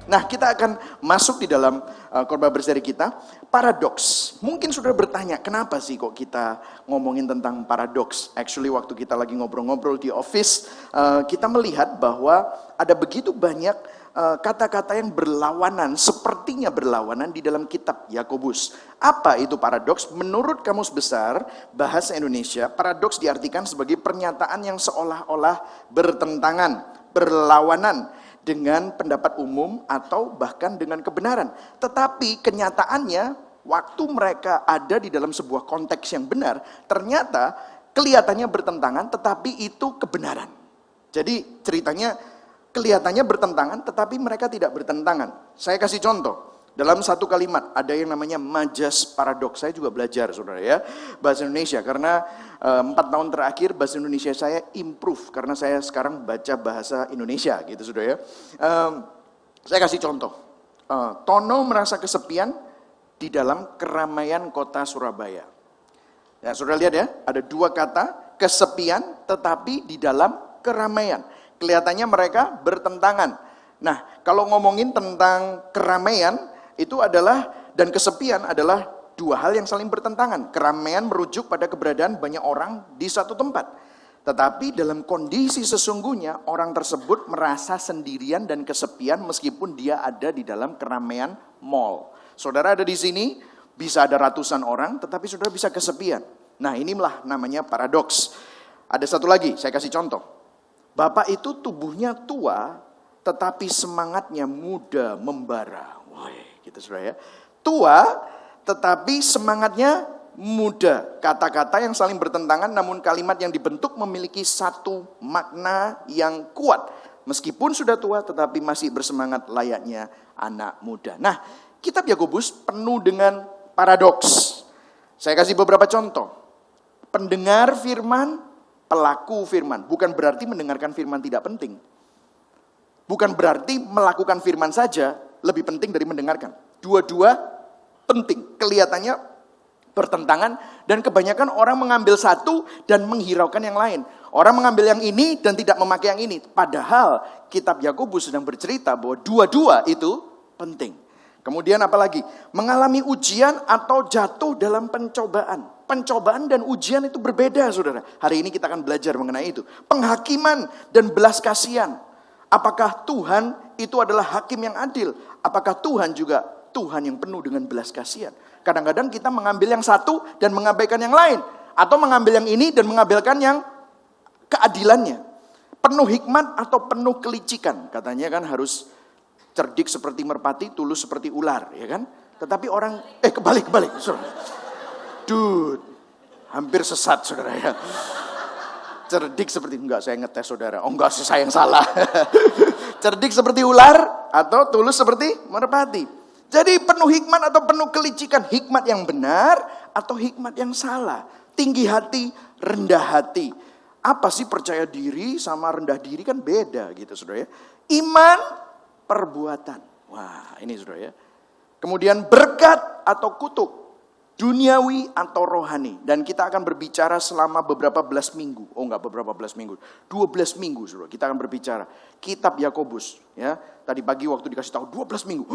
Nah, kita akan masuk di dalam khotbah berseri kita, paradoks. Mungkin sudah bertanya, kenapa sih kok kita ngomongin tentang paradoks? Actually, waktu kita lagi ngobrol-ngobrol di office, kita melihat bahwa ada begitu banyak kata-kata yang berlawanan, sepertinya berlawanan di dalam kitab Yakobus. Apa itu paradoks? Menurut Kamus Besar Bahasa Indonesia, paradoks diartikan sebagai pernyataan yang seolah-olah bertentangan, berlawanan dengan pendapat umum atau bahkan dengan kebenaran. Tetapi kenyataannya waktu mereka ada di dalam sebuah konteks yang benar, ternyata kelihatannya bertentangan tetapi itu kebenaran. Jadi ceritanya kelihatannya bertentangan tetapi mereka tidak bertentangan. Saya kasih contoh. Dalam satu kalimat ada yang namanya majas paradoks. Saya juga belajar saudara ya bahasa Indonesia karena 4 tahun terakhir bahasa Indonesia saya improve karena saya sekarang baca bahasa Indonesia gitu saudara ya. Saya kasih contoh. Tono merasa kesepian di dalam keramaian kota Surabaya. Ya, saudara lihat ya, ada 2 kata, kesepian tetapi di dalam keramaian. Kelihatannya mereka bertentangan. Nah, kalau ngomongin tentang keramaian itu adalah dan kesepian adalah 2 hal yang saling bertentangan. Keramaian merujuk pada keberadaan banyak orang di satu tempat. Tetapi dalam kondisi sesungguhnya orang tersebut merasa sendirian dan kesepian meskipun dia ada di dalam keramaian mall. Saudara ada di sini, bisa ada ratusan orang tetapi saudara bisa kesepian. Nah, inilah namanya paradoks. Ada satu lagi, saya kasih contoh. Bapak itu tubuhnya tua tetapi semangatnya muda membara. Wah, gitu saudara ya. Tua tetapi semangatnya muda. Kata-kata yang saling bertentangan namun kalimat yang dibentuk memiliki satu makna yang kuat. Meskipun sudah tua tetapi masih bersemangat layaknya anak muda. Nah, kitab Yakobus penuh dengan paradoks. Saya kasih beberapa contoh. Pendengar firman, pelaku firman. Bukan berarti mendengarkan firman tidak penting. Bukan berarti melakukan firman saja lebih penting dari mendengarkan. Dua-dua penting. Kelihatannya bertentangan dan kebanyakan orang mengambil satu dan menghiraukan yang lain. Orang mengambil yang ini dan tidak memakai yang ini. Padahal kitab Yakobus sedang bercerita bahwa dua-dua itu penting. Kemudian apalagi? Mengalami ujian atau jatuh dalam pencobaan. Pencobaan dan ujian itu berbeda saudara. Hari ini kita akan belajar mengenai itu. Penghakiman dan belas kasihan. Apakah Tuhan itu adalah hakim yang adil? Apakah Tuhan juga Tuhan yang penuh dengan belas kasihan? Kadang-kadang kita mengambil yang satu dan mengabaikan yang lain. Atau mengambil yang ini dan mengabaikan yang keadilannya. Penuh hikmat atau penuh kelicikan. Katanya kan harus cerdik seperti merpati, tulus seperti ular. Ya kan? Tetapi orang, kebalik. Dude, hampir sesat saudara ya. Cerdik seperti, enggak saya ngetes saudara. Oh enggak saya yang salah. Cerdik seperti ular atau tulus seperti merpati. Jadi penuh hikmat atau penuh kelicikan. Hikmat yang benar atau hikmat yang salah. Tinggi hati, rendah hati. Apa sih percaya diri sama rendah diri kan beda gitu saudara ya. Iman, perbuatan. Wah ini saudara ya. Kemudian berkat atau kutuk. Duniawi atau rohani. Dan kita akan berbicara selama beberapa belas minggu. Oh enggak beberapa belas minggu. 12 minggu saudara. Kita akan berbicara. Kitab Yakobus. Ya. Tadi pagi waktu dikasih tahu 12 minggu.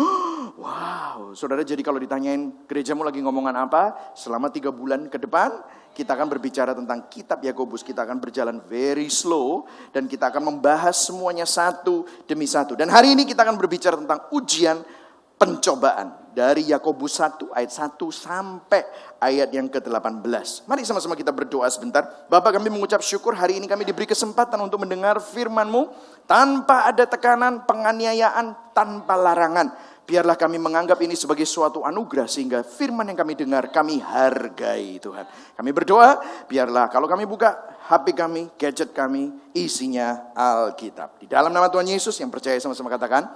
Wow. Saudara jadi kalau ditanyain gerejamu lagi ngomongan apa. Selama 3 bulan ke depan. Kita akan berbicara tentang kitab Yakobus. Kita akan berjalan very slow. Dan kita akan membahas semuanya satu demi satu. Dan hari ini kita akan berbicara tentang ujian pencobaan. Dari Yakobus 1 ayat 1 sampai ayat yang ke-18. Mari sama-sama kita berdoa sebentar. Bapa kami mengucap syukur hari ini kami diberi kesempatan untuk mendengar firman-Mu. Tanpa ada tekanan, penganiayaan, tanpa larangan. Biarlah kami menganggap ini sebagai suatu anugerah. Sehingga firman yang kami dengar kami hargai Tuhan. Kami berdoa biarlah kalau kami buka HP kami, gadget kami, isinya Alkitab. Di dalam nama Tuhan Yesus yang percaya sama-sama katakan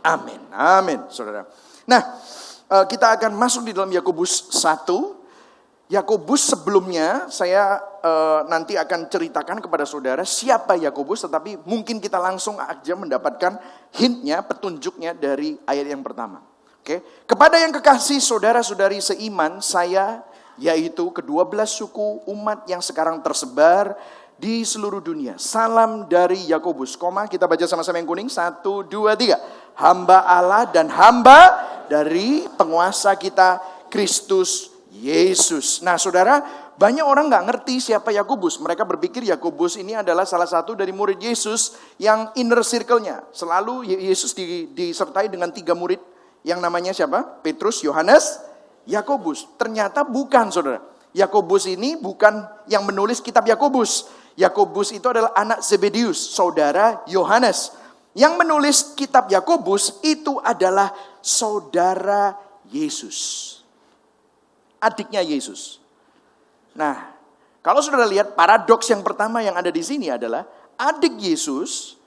amin. Amin saudara. Nah, kita akan masuk di dalam Yakobus 1. Yakobus sebelumnya saya nanti akan ceritakan kepada saudara siapa Yakobus, tetapi mungkin kita langsung aja mendapatkan hintnya, petunjuknya dari ayat yang pertama. Oke, kepada yang kekasih saudara-saudari seiman saya, yaitu ke-12 suku umat yang sekarang tersebar di seluruh dunia. Salam dari Yakobus. Kita baca sama-sama yang kuning. 1, 2, 3. hamba Allah dan hamba dari penguasa kita, Kristus Yesus. Nah saudara, banyak orang nggak ngerti siapa Yakobus. Mereka berpikir Yakobus ini adalah salah satu dari murid Yesus yang inner circle-nya. Selalu Yesus disertai dengan 3 murid yang namanya siapa? Petrus, Yohanes, Yakobus. Ternyata bukan saudara. Yakobus ini bukan yang menulis kitab Yakobus. Yakobus itu adalah anak Zebedeus, saudara Yohanes. Yang menulis kitab Yakobus itu adalah saudara Yesus. Adiknya Yesus. Nah, kalau saudara lihat paradoks yang pertama yang ada di sini adalah adik Yesus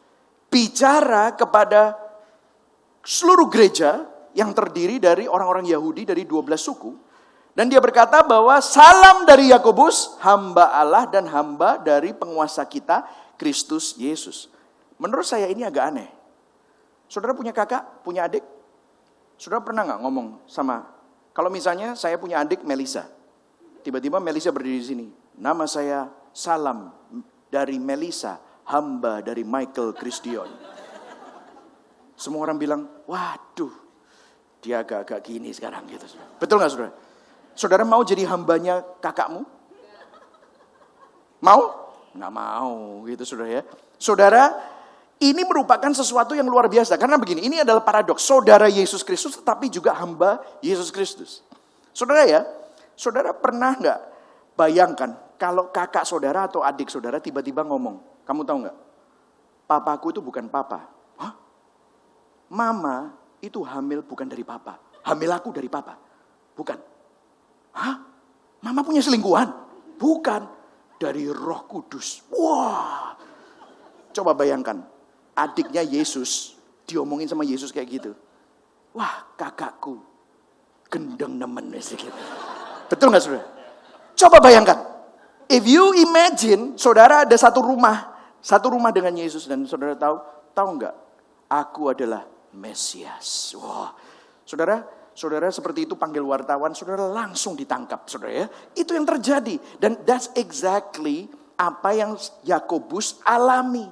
bicara kepada seluruh gereja yang terdiri dari orang-orang Yahudi dari 12 suku. Dan dia berkata bahwa salam dari Yakobus, hamba Allah dan hamba dari penguasa kita, Kristus Yesus. Menurut saya ini agak aneh. Saudara punya kakak, punya adik? Saudara pernah gak ngomong sama, kalau misalnya saya punya adik Melisa. Tiba-tiba Melisa berdiri di sini. Nama saya salam dari Melisa, hamba dari Michael Christian. Semua orang bilang, waduh, dia agak-agak gini sekarang gitu. Betul gak saudara? Saudara mau jadi hambanya kakakmu? Mau? Nggak mau gitu saudara ya. Saudara, ini merupakan sesuatu yang luar biasa. Karena begini, ini adalah paradoks. Saudara Yesus Kristus tetapi juga hamba Yesus Kristus. Saudara ya, saudara pernah nggak bayangkan kalau kakak saudara atau adik saudara tiba-tiba ngomong, kamu tahu nggak? Papaku itu bukan papa. Hah? Mama itu hamil bukan dari papa. Hamil aku dari papa. Bukan. Hah? Mama punya selingkuhan? Bukan. Dari Roh Kudus. Wah. Coba bayangkan. Adiknya Yesus. Diomongin sama Yesus kayak gitu. Wah, kakakku. Gendeng nemen. Gitu. Betul gak saudara? Coba bayangkan. If you imagine. Saudara ada satu rumah. Satu rumah dengan Yesus. Dan saudara tahu gak? Aku adalah Mesias. Wah. Saudara seperti itu panggil wartawan, saudara langsung ditangkap, saudara ya. Itu yang terjadi. Dan that's exactly apa yang Yakobus alami.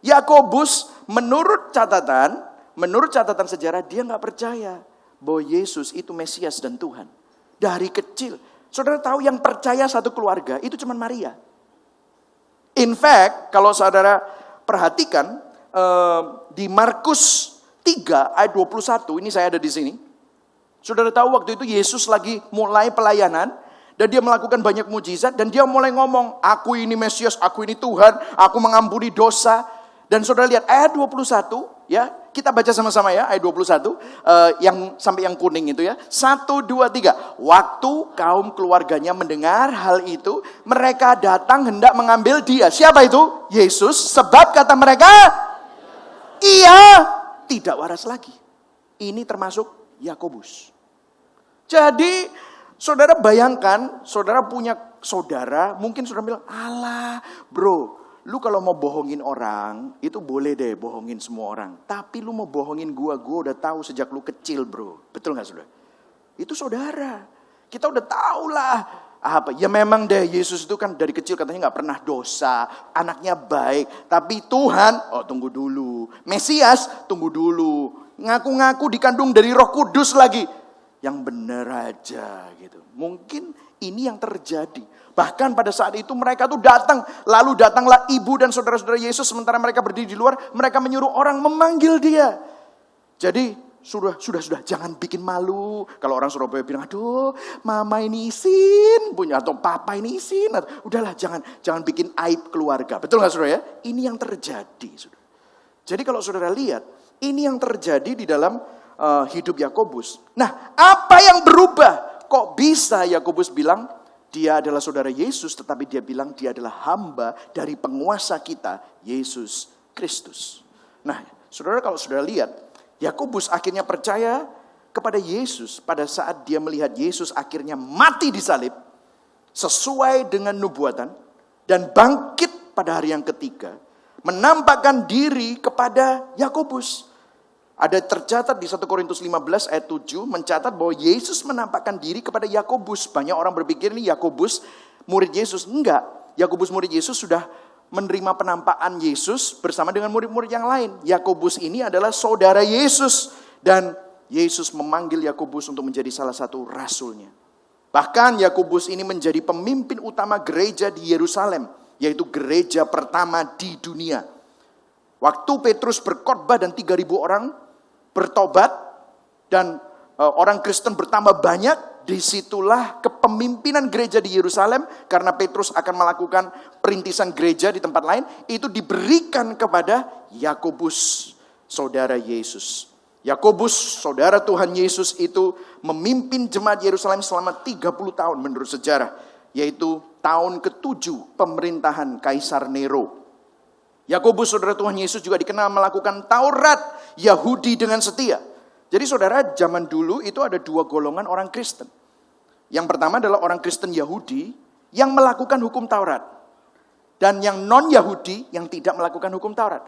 Yakobus menurut catatan sejarah dia nggak percaya bahwa Yesus itu Mesias dan Tuhan. Dari kecil. Saudara tahu yang percaya satu keluarga itu cuma Maria. In fact, kalau saudara perhatikan di Markus 3 ayat 21, ini saya ada di sini. Saudara tahu waktu itu Yesus lagi mulai pelayanan dan dia melakukan banyak mujizat dan dia mulai ngomong, aku ini Mesias, aku ini Tuhan, aku mengampuni dosa. Dan saudara lihat ayat 21 ya, kita baca sama-sama ya ayat 21 yang sampai yang kuning itu ya. 1, 2, 3. Waktu kaum keluarganya mendengar hal itu, mereka datang hendak mengambil dia. Siapa itu? Yesus, sebab kata mereka, ia tidak waras lagi. Ini termasuk Yakobus. Jadi saudara bayangkan, saudara punya saudara, mungkin saudara bilang, alah bro, lu kalau mau bohongin orang, itu boleh deh bohongin semua orang. Tapi lu mau bohongin gua udah tahu sejak lu kecil bro. Betul gak saudara? Itu saudara. Kita udah tahu lah. Apa? Ya memang deh Yesus itu kan dari kecil katanya gak pernah dosa. Anaknya baik. Tapi Tuhan, oh tunggu dulu. Mesias, tunggu dulu. Ngaku-ngaku dikandung dari Roh Kudus lagi. Yang benar aja gitu. Mungkin ini yang terjadi. Bahkan pada saat itu mereka tuh datang. Lalu datanglah ibu dan saudara-saudara Yesus. Sementara mereka berdiri di luar. Mereka menyuruh orang memanggil dia. Jadi sudah. Jangan bikin malu. Kalau orang Surabaya bilang, aduh mama ini isin. Punya atau papa ini isin. Udahlah jangan bikin aib keluarga. Betul gak saudara ya? Ini yang terjadi. Saudara. Jadi kalau saudara lihat. Ini yang terjadi di dalam hidup Yakobus. Nah, apa yang berubah? Kok bisa Yakobus bilang dia adalah saudara Yesus, tetapi dia bilang dia adalah hamba dari penguasa kita, Yesus Kristus. Nah, saudara kalau saudara lihat, Yakobus akhirnya percaya kepada Yesus pada saat dia melihat Yesus akhirnya mati di salib sesuai dengan nubuatan dan bangkit pada hari yang ketiga, menampakkan diri kepada Yakobus. Ada tercatat di 1 Korintus 15 ayat 7 mencatat bahwa Yesus menampakkan diri kepada Yakobus. Banyak orang berpikir ini Yakobus murid Yesus. Enggak, Yakobus murid Yesus sudah menerima penampakan Yesus bersama dengan murid-murid yang lain. Yakobus ini adalah saudara Yesus. Dan Yesus memanggil Yakobus untuk menjadi salah satu rasulnya. Bahkan Yakobus ini menjadi pemimpin utama gereja di Yerusalem. Yaitu gereja pertama di dunia. Waktu Petrus berkhotbah dan 3.000 orang bertobat. Dan orang Kristen bertambah banyak. Disitulah kepemimpinan gereja di Yerusalem, karena Petrus akan melakukan perintisan gereja di tempat lain, itu diberikan kepada Yakobus, saudara Yesus. Yakobus, saudara Tuhan Yesus itu memimpin jemaat Yerusalem selama 30 tahun menurut sejarah, yaitu tahun ke-7 pemerintahan Kaisar Nero. Yakobus, saudara Tuhan Yesus, juga dikenal melakukan Taurat Yahudi dengan setia. Jadi saudara, zaman dulu itu ada 2 golongan orang Kristen. Yang pertama adalah orang Kristen Yahudi yang melakukan hukum Taurat. Dan yang non-Yahudi yang tidak melakukan hukum Taurat.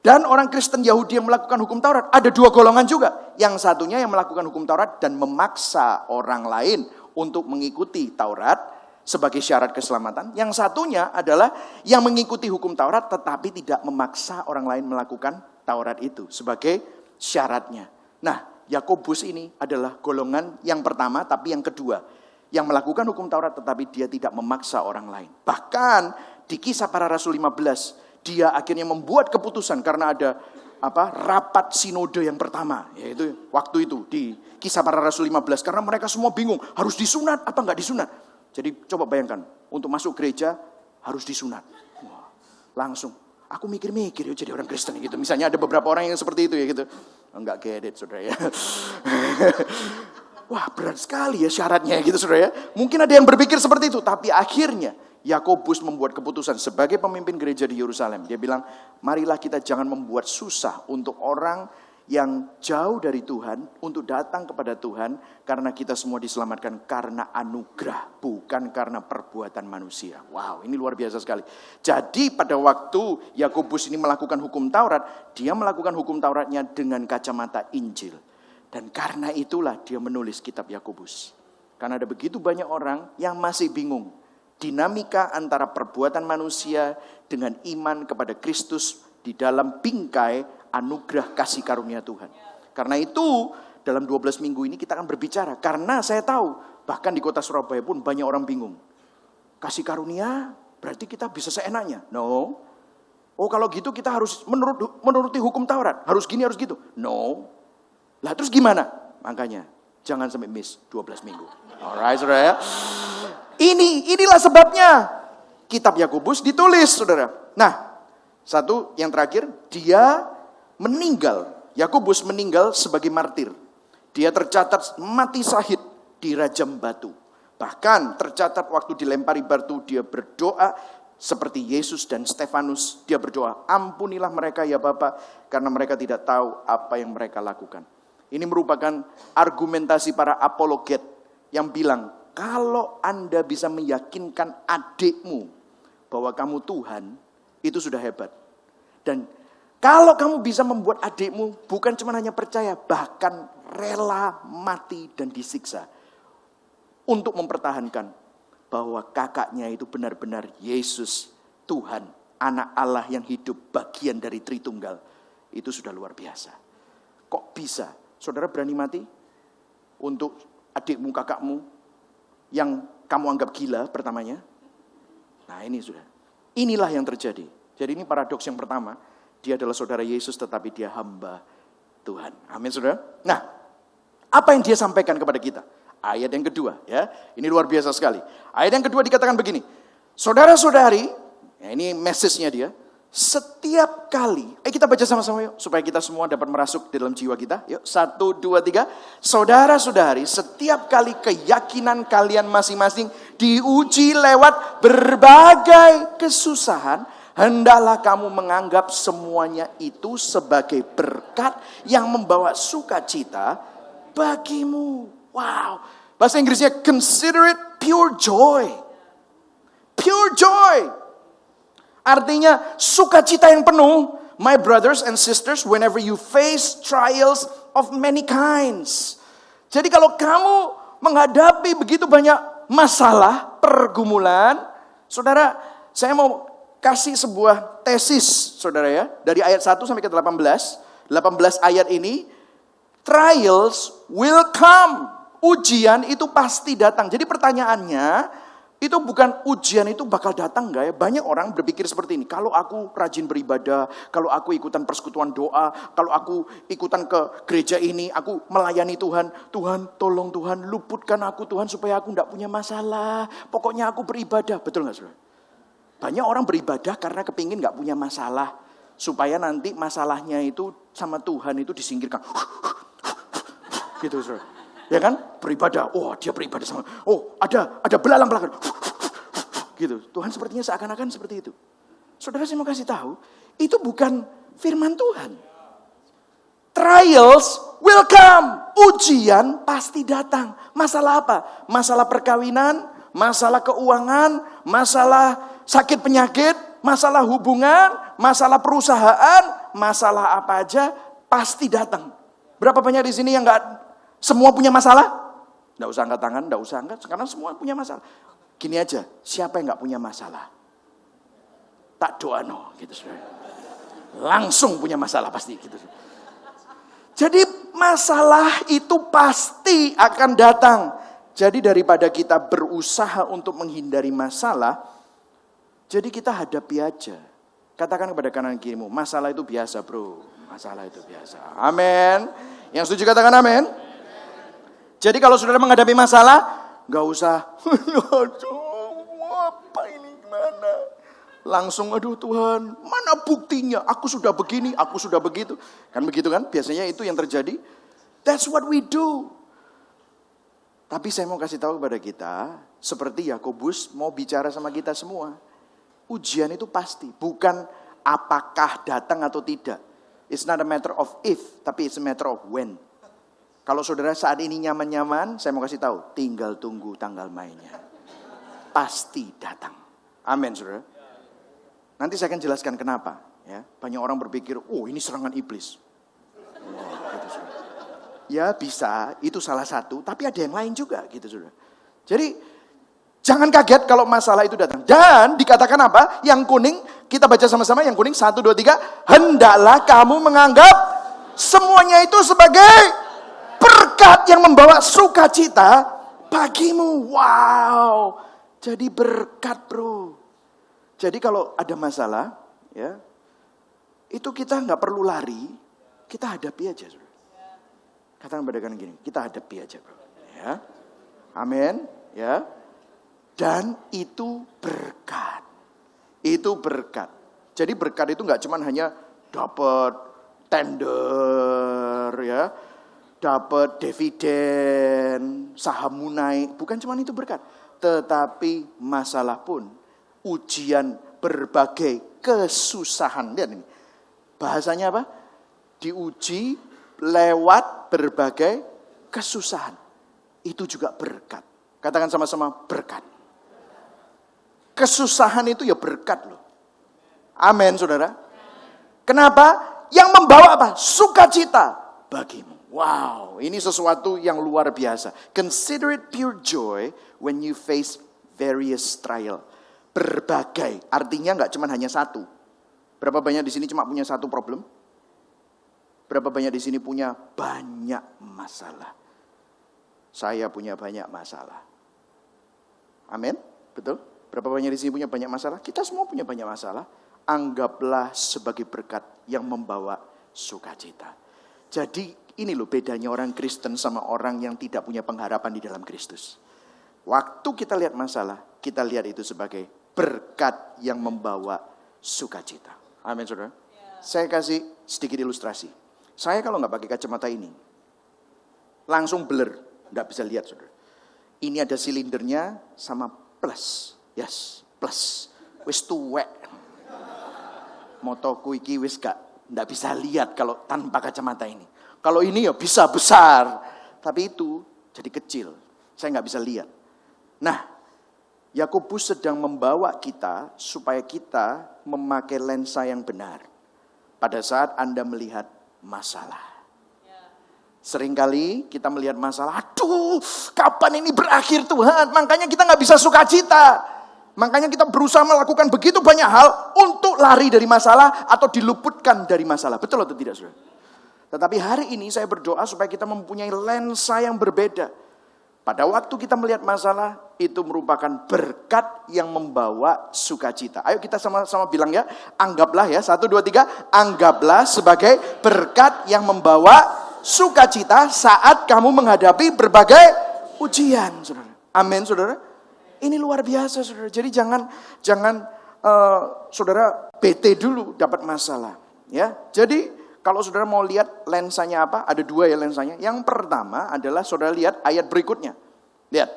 Dan orang Kristen Yahudi yang melakukan hukum Taurat, ada 2 golongan juga. Yang satunya yang melakukan hukum Taurat dan memaksa orang lain untuk mengikuti Taurat sebagai syarat keselamatan. Yang satunya adalah yang mengikuti hukum Taurat tetapi tidak memaksa orang lain melakukan Taurat itu sebagai syaratnya. Nah, Yakobus ini adalah golongan yang pertama tapi yang kedua. Yang melakukan hukum Taurat tetapi dia tidak memaksa orang lain. Bahkan di Kisah Para Rasul 15, dia akhirnya membuat keputusan karena ada rapat sinode yang pertama. Yaitu waktu itu di Kisah Para Rasul 15. Karena mereka semua bingung, harus disunat apa enggak disunat. Jadi coba bayangkan, untuk masuk gereja harus disunat. Wah, langsung. Aku mikir-mikir ya jadi orang Kristen gitu. Misalnya ada beberapa orang yang seperti itu ya gitu. Enggak get it saudara ya. Wah berat sekali ya syaratnya gitu saudara ya. Mungkin ada yang berpikir seperti itu. Tapi akhirnya Yakobus membuat keputusan sebagai pemimpin gereja di Yerusalem. Dia bilang, marilah kita jangan membuat susah untuk orang yang jauh dari Tuhan untuk datang kepada Tuhan, karena kita semua diselamatkan karena anugerah, bukan karena perbuatan manusia. Wow, ini luar biasa sekali. Jadi pada waktu Yakobus ini melakukan hukum Taurat, dia melakukan hukum Tauratnya dengan kacamata Injil. Dan karena itulah dia menulis kitab Yakobus. Karena ada begitu banyak orang yang masih bingung dinamika antara perbuatan manusia dengan iman kepada Kristus di dalam bingkai anugerah kasih karunia Tuhan. Karena itu dalam 12 minggu ini kita akan berbicara. Karena saya tahu bahkan di kota Surabaya pun banyak orang bingung. Kasih karunia berarti kita bisa seenaknya. No. Oh kalau gitu kita harus menuruti hukum Taurat. Harus gini harus gitu. No. Lah terus gimana? Makanya jangan sampai miss 12 minggu. Alright saudara ya. Inilah sebabnya kitab Yakobus ditulis saudara. Nah satu yang terakhir, dia meninggal. Yakobus meninggal sebagai martir. Dia tercatat mati syahid di rajam batu. Bahkan tercatat waktu dilempari batu dia berdoa seperti Yesus dan Stefanus. Dia berdoa, ampunilah mereka ya Bapa, karena mereka tidak tahu apa yang mereka lakukan. Ini merupakan argumentasi para apologet yang bilang, kalau Anda bisa meyakinkan adikmu bahwa kamu Tuhan, itu sudah hebat. Dan kalau kamu bisa membuat adikmu bukan cuma hanya percaya, bahkan rela mati dan disiksa untuk mempertahankan bahwa kakaknya itu benar-benar Yesus, Tuhan, anak Allah yang hidup, bagian dari Tritunggal. Itu sudah luar biasa. Kok bisa? Saudara berani mati untuk adikmu, kakakmu yang kamu anggap gila pertamanya? Nah ini sudah. Inilah yang terjadi. Jadi ini paradoks yang pertama. Dia adalah saudara Yesus tetapi dia hamba Tuhan. Amin saudara. Nah, apa yang dia sampaikan kepada kita? Ayat yang kedua ya. Ini luar biasa sekali. Ayat yang kedua dikatakan begini. Saudara-saudari, ya ini message-nya dia. Setiap kali, kita baca sama-sama yuk. Supaya kita semua dapat merasuk di dalam jiwa kita. Yuk, 1, 2, 3. Saudara-saudari, setiap kali keyakinan kalian masing-masing diuji lewat berbagai kesusahan, hendaklah kamu menganggap semuanya itu sebagai berkat yang membawa sukacita bagimu. Wow. Bahasa Inggrisnya, consider it pure joy. Pure joy. Artinya sukacita yang penuh. My brothers and sisters, whenever you face trials of many kinds. Jadi kalau kamu menghadapi begitu banyak masalah, pergumulan, saudara, saya mau kasih sebuah tesis, saudara ya. Dari ayat 1 sampai ke 18. 18 ayat ini, trials will come. Ujian itu pasti datang. Jadi pertanyaannya, itu bukan ujian itu bakal datang enggak ya? Banyak orang berpikir seperti ini. Kalau aku rajin beribadah, kalau aku ikutan persekutuan doa, kalau aku ikutan ke gereja ini, aku melayani Tuhan. Tuhan tolong Tuhan, luputkan aku Tuhan supaya aku enggak punya masalah. Pokoknya aku beribadah. Betul enggak saudara? Banyak orang beribadah karena kepingin enggak punya masalah. Supaya nanti masalahnya itu sama Tuhan itu disingkirkan. Gitu saudara. Ya kan? Beribadah. Oh, dia beribadah sama. Oh, ada belalang-belalang. Gitu. Tuhan sepertinya seakan-akan seperti itu. Saudara, saya mau kasih tahu, itu bukan firman Tuhan. Trials will come. Ujian pasti datang. Masalah apa? Masalah perkawinan, masalah keuangan, masalah sakit penyakit, masalah hubungan, masalah perusahaan, masalah apa aja pasti datang. Berapa banyak di sini yang enggak semua punya masalah? Nggak usah angkat tangan, nggak usah angkat. Karena semua punya masalah. Gini aja, siapa yang nggak punya masalah? Tak doa no, gitu saudara. Langsung punya masalah pasti, gitu. Jadi masalah itu pasti akan datang. Jadi daripada kita berusaha untuk menghindari masalah, jadi kita hadapi aja. Katakan kepada kanan kirimu, masalah itu biasa bro. Masalah itu biasa. Amin. Yang setuju katakan amin. Jadi kalau saudara menghadapi masalah, gak usah, aduh apa ini gimana. Langsung aduh Tuhan, mana buktinya? Aku sudah begini, aku sudah begitu. Kan begitu kan, biasanya itu yang terjadi. That's what we do. Tapi saya mau kasih tahu kepada kita, seperti Yakobus mau bicara sama kita semua. Ujian itu pasti, bukan apakah datang atau tidak. It's not a matter of if, tapi it's a matter of when. Kalau saudara saat ini nyaman-nyaman, saya mau kasih tahu, tinggal tunggu tanggal mainnya. Pasti datang. Amin, saudara. Nanti saya akan jelaskan kenapa. Ya, banyak orang berpikir, oh ini serangan iblis. Oh, gitu, saudara. Ya bisa, itu salah satu, tapi ada yang lain juga, gitu saudara. Jadi jangan kaget kalau masalah itu datang. Dan dikatakan apa? Yang kuning, kita baca sama-sama. Yang kuning 1, 2, 3. Hendaklah kamu menganggap semuanya itu sebagai berkat yang membawa sukacita bagimu. Wow. Jadi berkat bro. Jadi kalau ada masalah, ya, itu kita nggak perlu lari, kita hadapi aja. Katakan pada kanan gini, kita hadapi aja bro. Ya. Amin. Ya. Dan itu berkat. Itu berkat. Jadi berkat itu nggak cuma hanya dapat tender, ya. Dapat dividen, sahammu naik, bukan cuma itu berkat. Tetapi masalah pun, ujian, berbagai kesusahan. Lihat ini, bahasanya apa? Diuji lewat berbagai kesusahan. Itu juga berkat. Katakan sama-sama berkat. Kesusahan itu ya berkat loh. Amin saudara. Kenapa? Yang membawa apa? Sukacita bagimu. Wow, ini sesuatu yang luar biasa. Consider it pure joy when you face various trial. Berbagai, artinya nggak cuma hanya satu. Berapa banyak di sini cuma punya satu problem? Berapa banyak di sini punya banyak masalah? Saya punya banyak masalah. Amin, betul? Berapa banyak di sini punya banyak masalah? Kita semua punya banyak masalah. Anggaplah sebagai berkat yang membawa sukacita. Jadi ini loh bedanya orang Kristen sama orang yang tidak punya pengharapan di dalam Kristus. Waktu kita lihat masalah, kita lihat itu sebagai berkat yang membawa sukacita. Amin saudara. Saya kasih sedikit ilustrasi. Saya kalau nggak pakai kacamata ini, langsung blur, nggak bisa lihat saudara. Ini ada silindernya sama plus, yes, plus. Wis tuwek. Motoku iki wis nggak bisa lihat kalau tanpa kacamata ini. Kalau ini ya bisa besar, tapi itu jadi kecil. Saya nggak bisa lihat. Nah, Yakobus sedang membawa kita supaya kita memakai lensa yang benar pada saat Anda melihat masalah. Seringkali kita melihat masalah, aduh, kapan ini berakhir Tuhan? Makanya kita nggak bisa sukacita. Makanya kita berusaha melakukan begitu banyak hal untuk lari dari masalah atau diluputkan dari masalah. Betul atau tidak, saudara? Tetapi hari ini saya berdoa supaya kita mempunyai lensa yang berbeda. Pada waktu kita melihat masalah, itu merupakan berkat yang membawa sukacita. Ayo kita sama-sama bilang ya, anggaplah ya, 1, 2, 3, anggaplah sebagai berkat yang membawa sukacita saat kamu menghadapi berbagai ujian, saudara. Amin, saudara. Ini luar biasa, saudara. Jadi jangan saudara bete dulu dapat masalah. Ya, jadi kalau saudara mau lihat lensanya apa, ada 2 ya lensanya. Yang pertama adalah saudara lihat ayat berikutnya. Lihat,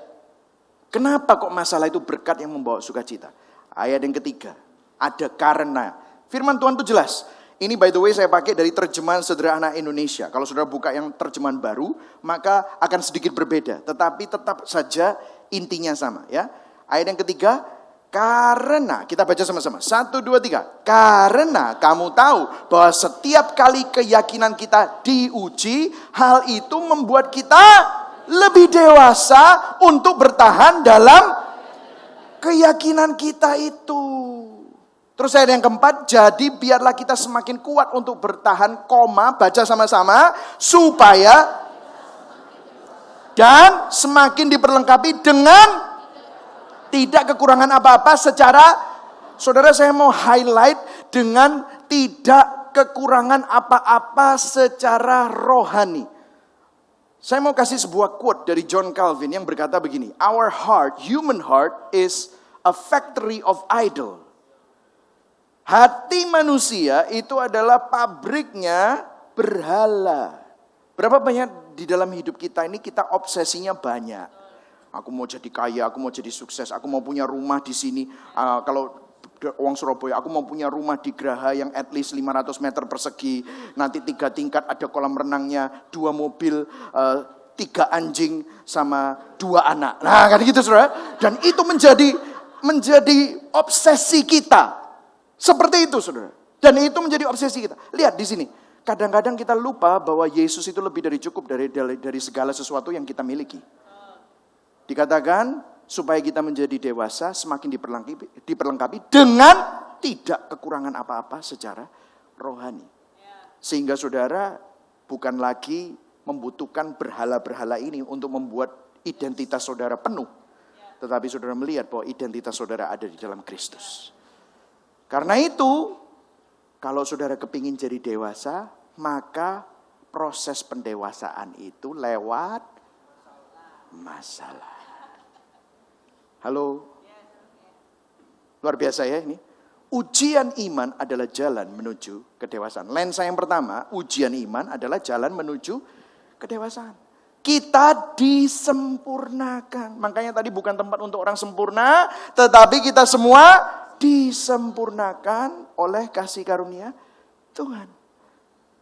kenapa kok masalah itu berkat yang membawa sukacita? Ayat yang ketiga, ada karena. Firman Tuhan itu jelas. Ini by the way saya pakai dari terjemahan sederhana Indonesia. Kalau saudara buka yang terjemahan baru, maka akan sedikit berbeda. Tetapi tetap saja intinya sama ya. Ayat yang ketiga, karena, kita baca sama-sama. 1, 2, 3. Karena kamu tahu bahwa setiap kali keyakinan kita diuji, hal itu membuat kita lebih dewasa untuk bertahan dalam keyakinan kita itu. Terus ayat yang keempat, jadi biarlah kita semakin kuat untuk bertahan, baca sama-sama, supaya dan semakin diperlengkapi dengan tidak kekurangan apa-apa secara, saudara saya mau highlight dengan tidak kekurangan apa-apa secara rohani. Saya mau kasih sebuah quote dari John Calvin yang berkata begini, our heart, human heart is a factory of idol. Hati manusia itu adalah pabriknya berhala. Berapa banyak di dalam hidup kita ini kita obsesinya banyak. Aku mau jadi kaya, aku mau jadi sukses, aku mau punya rumah di sini. Kalau orang Surabaya, aku mau punya rumah di Graha yang at least 500 meter persegi. Nanti 3 tingkat, ada kolam renangnya, 2 mobil, 3 anjing, sama 2 anak. Nah kan gitu saudara. Dan itu menjadi obsesi kita. Seperti itu saudara. Dan itu menjadi obsesi kita. Lihat di sini. Kadang-kadang kita lupa bahwa Yesus itu lebih dari cukup dari segala sesuatu yang kita miliki. Dikatakan supaya kita menjadi dewasa semakin diperlengkapi dengan tidak kekurangan apa-apa secara rohani. Sehingga saudara bukan lagi membutuhkan berhala-berhala ini untuk membuat identitas saudara penuh. Tetapi saudara melihat bahwa identitas saudara ada di dalam Kristus. Karena itu, kalau saudara kepingin jadi dewasa, maka proses pendewasaan itu lewat masalah. Halo? Luar biasa ya ini. Ujian iman adalah jalan menuju kedewasaan. Lensa yang pertama, ujian iman adalah jalan menuju kedewasaan. Kita disempurnakan. Makanya tadi bukan tempat untuk orang sempurna, tetapi kita semua disempurnakan oleh kasih karunia Tuhan.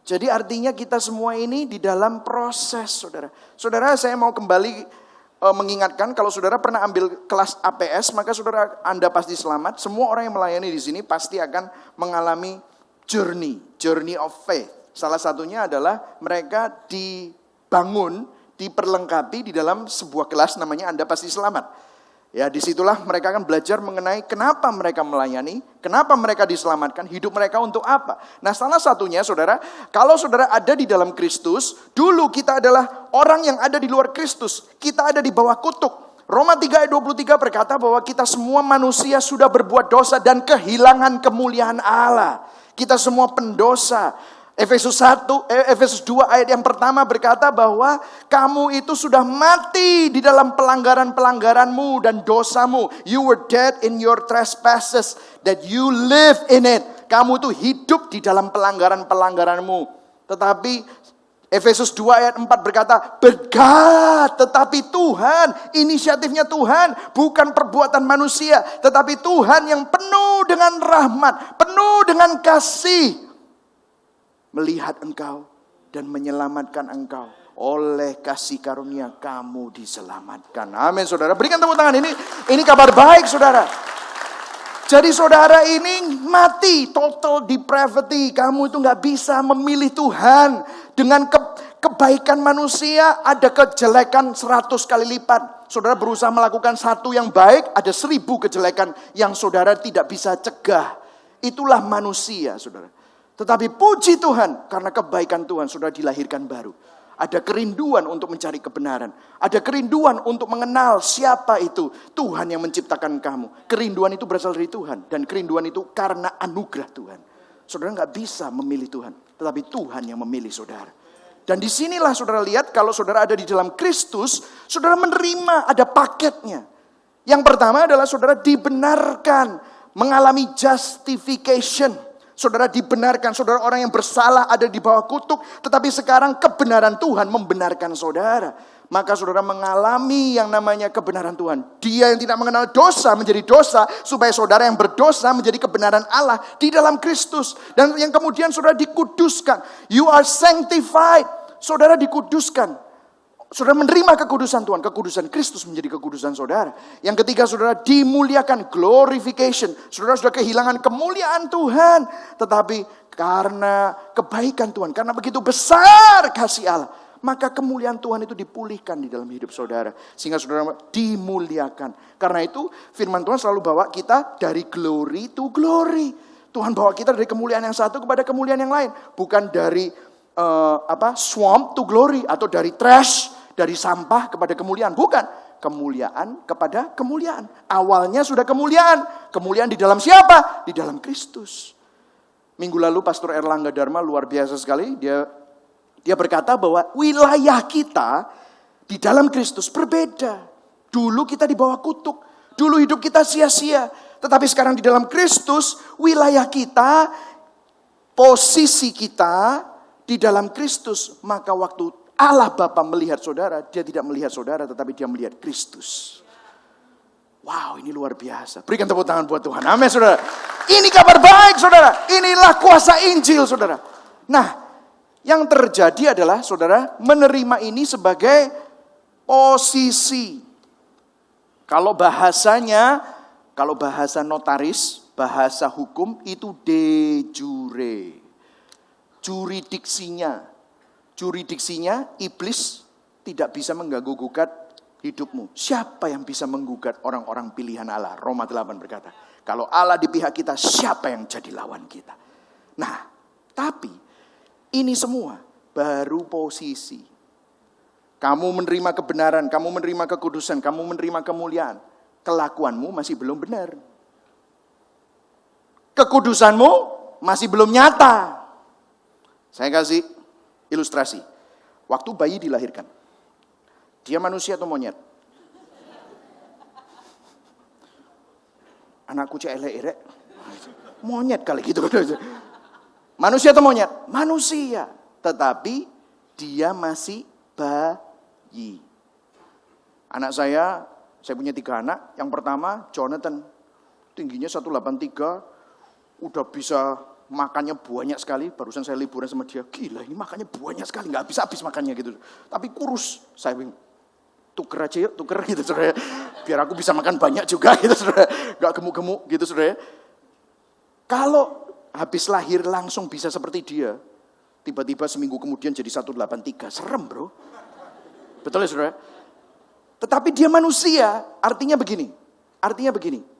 Jadi artinya kita semua ini di dalam proses, saudara. Saudara, saya mau kembali mengingatkan, kalau saudara pernah ambil kelas APS, maka saudara Anda pasti selamat. Semua orang yang melayani di sini pasti akan mengalami journey of faith. Salah satunya adalah mereka dibangun, diperlengkapi di dalam sebuah kelas namanya Anda Pasti Selamat. Ya, disitulah mereka akan belajar mengenai kenapa mereka melayani, kenapa mereka diselamatkan, hidup mereka untuk apa. Nah, salah satunya saudara, kalau saudara ada di dalam Kristus, dulu kita adalah orang yang ada di luar Kristus. Kita ada di bawah kutuk. Roma 3 ayat 23 berkata bahwa kita semua manusia sudah berbuat dosa dan kehilangan kemuliaan Allah. Kita semua pendosa. Efesus 2 ayat yang pertama berkata bahwa kamu itu sudah mati di dalam pelanggaran-pelanggaranmu dan dosamu. You were dead in your trespasses that you live in it. Kamu itu hidup di dalam pelanggaran-pelanggaranmu. Tetapi Efesus 2 ayat 4 berkata, but God, tetapi Tuhan, inisiatifnya Tuhan, bukan perbuatan manusia, tetapi Tuhan yang penuh dengan rahmat, penuh dengan kasih, melihat engkau dan menyelamatkan engkau. Oleh kasih karunia kamu diselamatkan. Amin saudara. Berikan tepuk tangan. Ini kabar baik saudara. Jadi saudara ini mati. Total depravity. Kamu itu gak bisa memilih Tuhan. Dengan kebaikan manusia ada kejelekan 100 kali lipat. Saudara berusaha melakukan satu yang baik, ada 1000 kejelekan yang saudara tidak bisa cegah. Itulah manusia, saudara. Tetapi puji Tuhan, karena kebaikan Tuhan, saudara dilahirkan baru. Ada kerinduan untuk mencari kebenaran. Ada kerinduan untuk mengenal siapa itu Tuhan yang menciptakan kamu. Kerinduan itu berasal dari Tuhan. Dan kerinduan itu karena anugerah Tuhan. Saudara gak bisa memilih Tuhan. Tetapi Tuhan yang memilih saudara. Dan disinilah saudara lihat kalau saudara ada di dalam Kristus. Saudara menerima, ada paketnya. Yang pertama adalah saudara dibenarkan. Mengalami justification. Saudara dibenarkan, saudara orang yang bersalah ada di bawah kutuk. Tetapi sekarang kebenaran Tuhan membenarkan saudara. Maka saudara mengalami yang namanya kebenaran Tuhan. Dia yang tidak mengenal dosa menjadi dosa. Supaya saudara yang berdosa menjadi kebenaran Allah di dalam Kristus. Dan yang kemudian saudara dikuduskan. You are sanctified. Saudara dikuduskan. Saudara menerima kekudusan Tuhan. Kekudusan Kristus menjadi kekudusan saudara. Yang ketiga saudara dimuliakan. Glorification. Saudara sudah kehilangan kemuliaan Tuhan. Tetapi karena kebaikan Tuhan. Karena begitu besar kasih Allah. Maka kemuliaan Tuhan itu dipulihkan di dalam hidup saudara. Sehingga saudara dimuliakan. Karena itu firman Tuhan selalu bawa kita dari glory to glory. Tuhan bawa kita dari kemuliaan yang satu kepada kemuliaan yang lain. Bukan dari swamp to glory. Atau dari trash. Dari sampah kepada kemuliaan. Bukan. Kemuliaan kepada kemuliaan. Awalnya sudah kemuliaan. Kemuliaan di dalam siapa? Di dalam Kristus. Minggu lalu Pastor Erlangga Dharma luar biasa sekali. Dia berkata bahwa wilayah kita di dalam Kristus berbeda. Dulu kita di bawah kutuk. Dulu hidup kita sia-sia. Tetapi sekarang di dalam Kristus, wilayah kita, posisi kita di dalam Kristus. Maka waktu Allah Bapa melihat saudara, dia tidak melihat saudara tetapi dia melihat Kristus. Wow, ini luar biasa. Berikan tepuk tangan buat Tuhan. Amin, saudara. Ini kabar baik, saudara. Inilah kuasa Injil, saudara. Nah, yang terjadi adalah saudara menerima ini sebagai posisi. Kalau bahasa notaris, bahasa hukum itu de jure. Juridiksinya iblis tidak bisa mengganggu-gugat hidupmu. Siapa yang bisa menggugat orang-orang pilihan Allah? Roma 8 berkata, kalau Allah di pihak kita, siapa yang jadi lawan kita? Nah, tapi ini semua baru posisi. Kamu menerima kebenaran, kamu menerima kekudusan, kamu menerima kemuliaan. Kelakuanmu masih belum benar. Kekudusanmu masih belum nyata. Saya kasih ilustrasi. Waktu bayi dilahirkan. Dia manusia atau monyet? Anakku cek elek-elek. Monyet kali gitu. Manusia atau monyet? Manusia. Tetapi dia masih bayi. Anak saya punya 3 anak. Yang pertama Jonathan. Tingginya 183. Udah bisa makannya banyak sekali. Barusan saya liburan sama dia. Gila, ini makannya banyak sekali. Gak habis-habis makannya gitu. Tapi kurus. Saya tuker aja yuk, tuker gitu saudara. Biar aku bisa makan banyak juga gitu saudara. Gak gemuk-gemuk gitu saudara. Kalau habis lahir langsung bisa seperti dia. Tiba-tiba seminggu kemudian jadi 183. Serem bro. Betul ya saudara? Tetapi dia manusia. Artinya begini.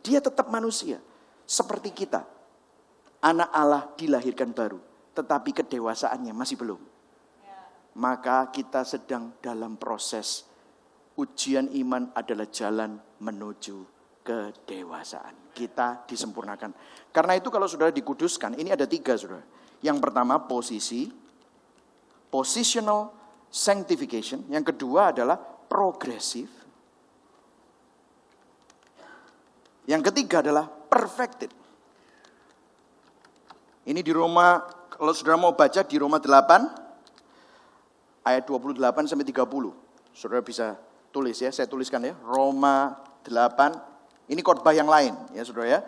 Dia tetap manusia. Seperti kita. Anak Allah dilahirkan baru, tetapi kedewasaannya masih belum. Maka kita sedang dalam proses ujian iman adalah jalan menuju kedewasaan. Kita disempurnakan. Karena itu kalau saudara dikuduskan, ini ada 3 saudara. Yang pertama posisi, positional sanctification. Yang kedua adalah progressive. Yang ketiga adalah perfected. Ini di Roma, kalau saudara mau baca di Roma 8, ayat 28 sampai 30. Saudara bisa tulis ya, saya tuliskan ya. Roma 8, ini khotbah yang lain ya saudara ya.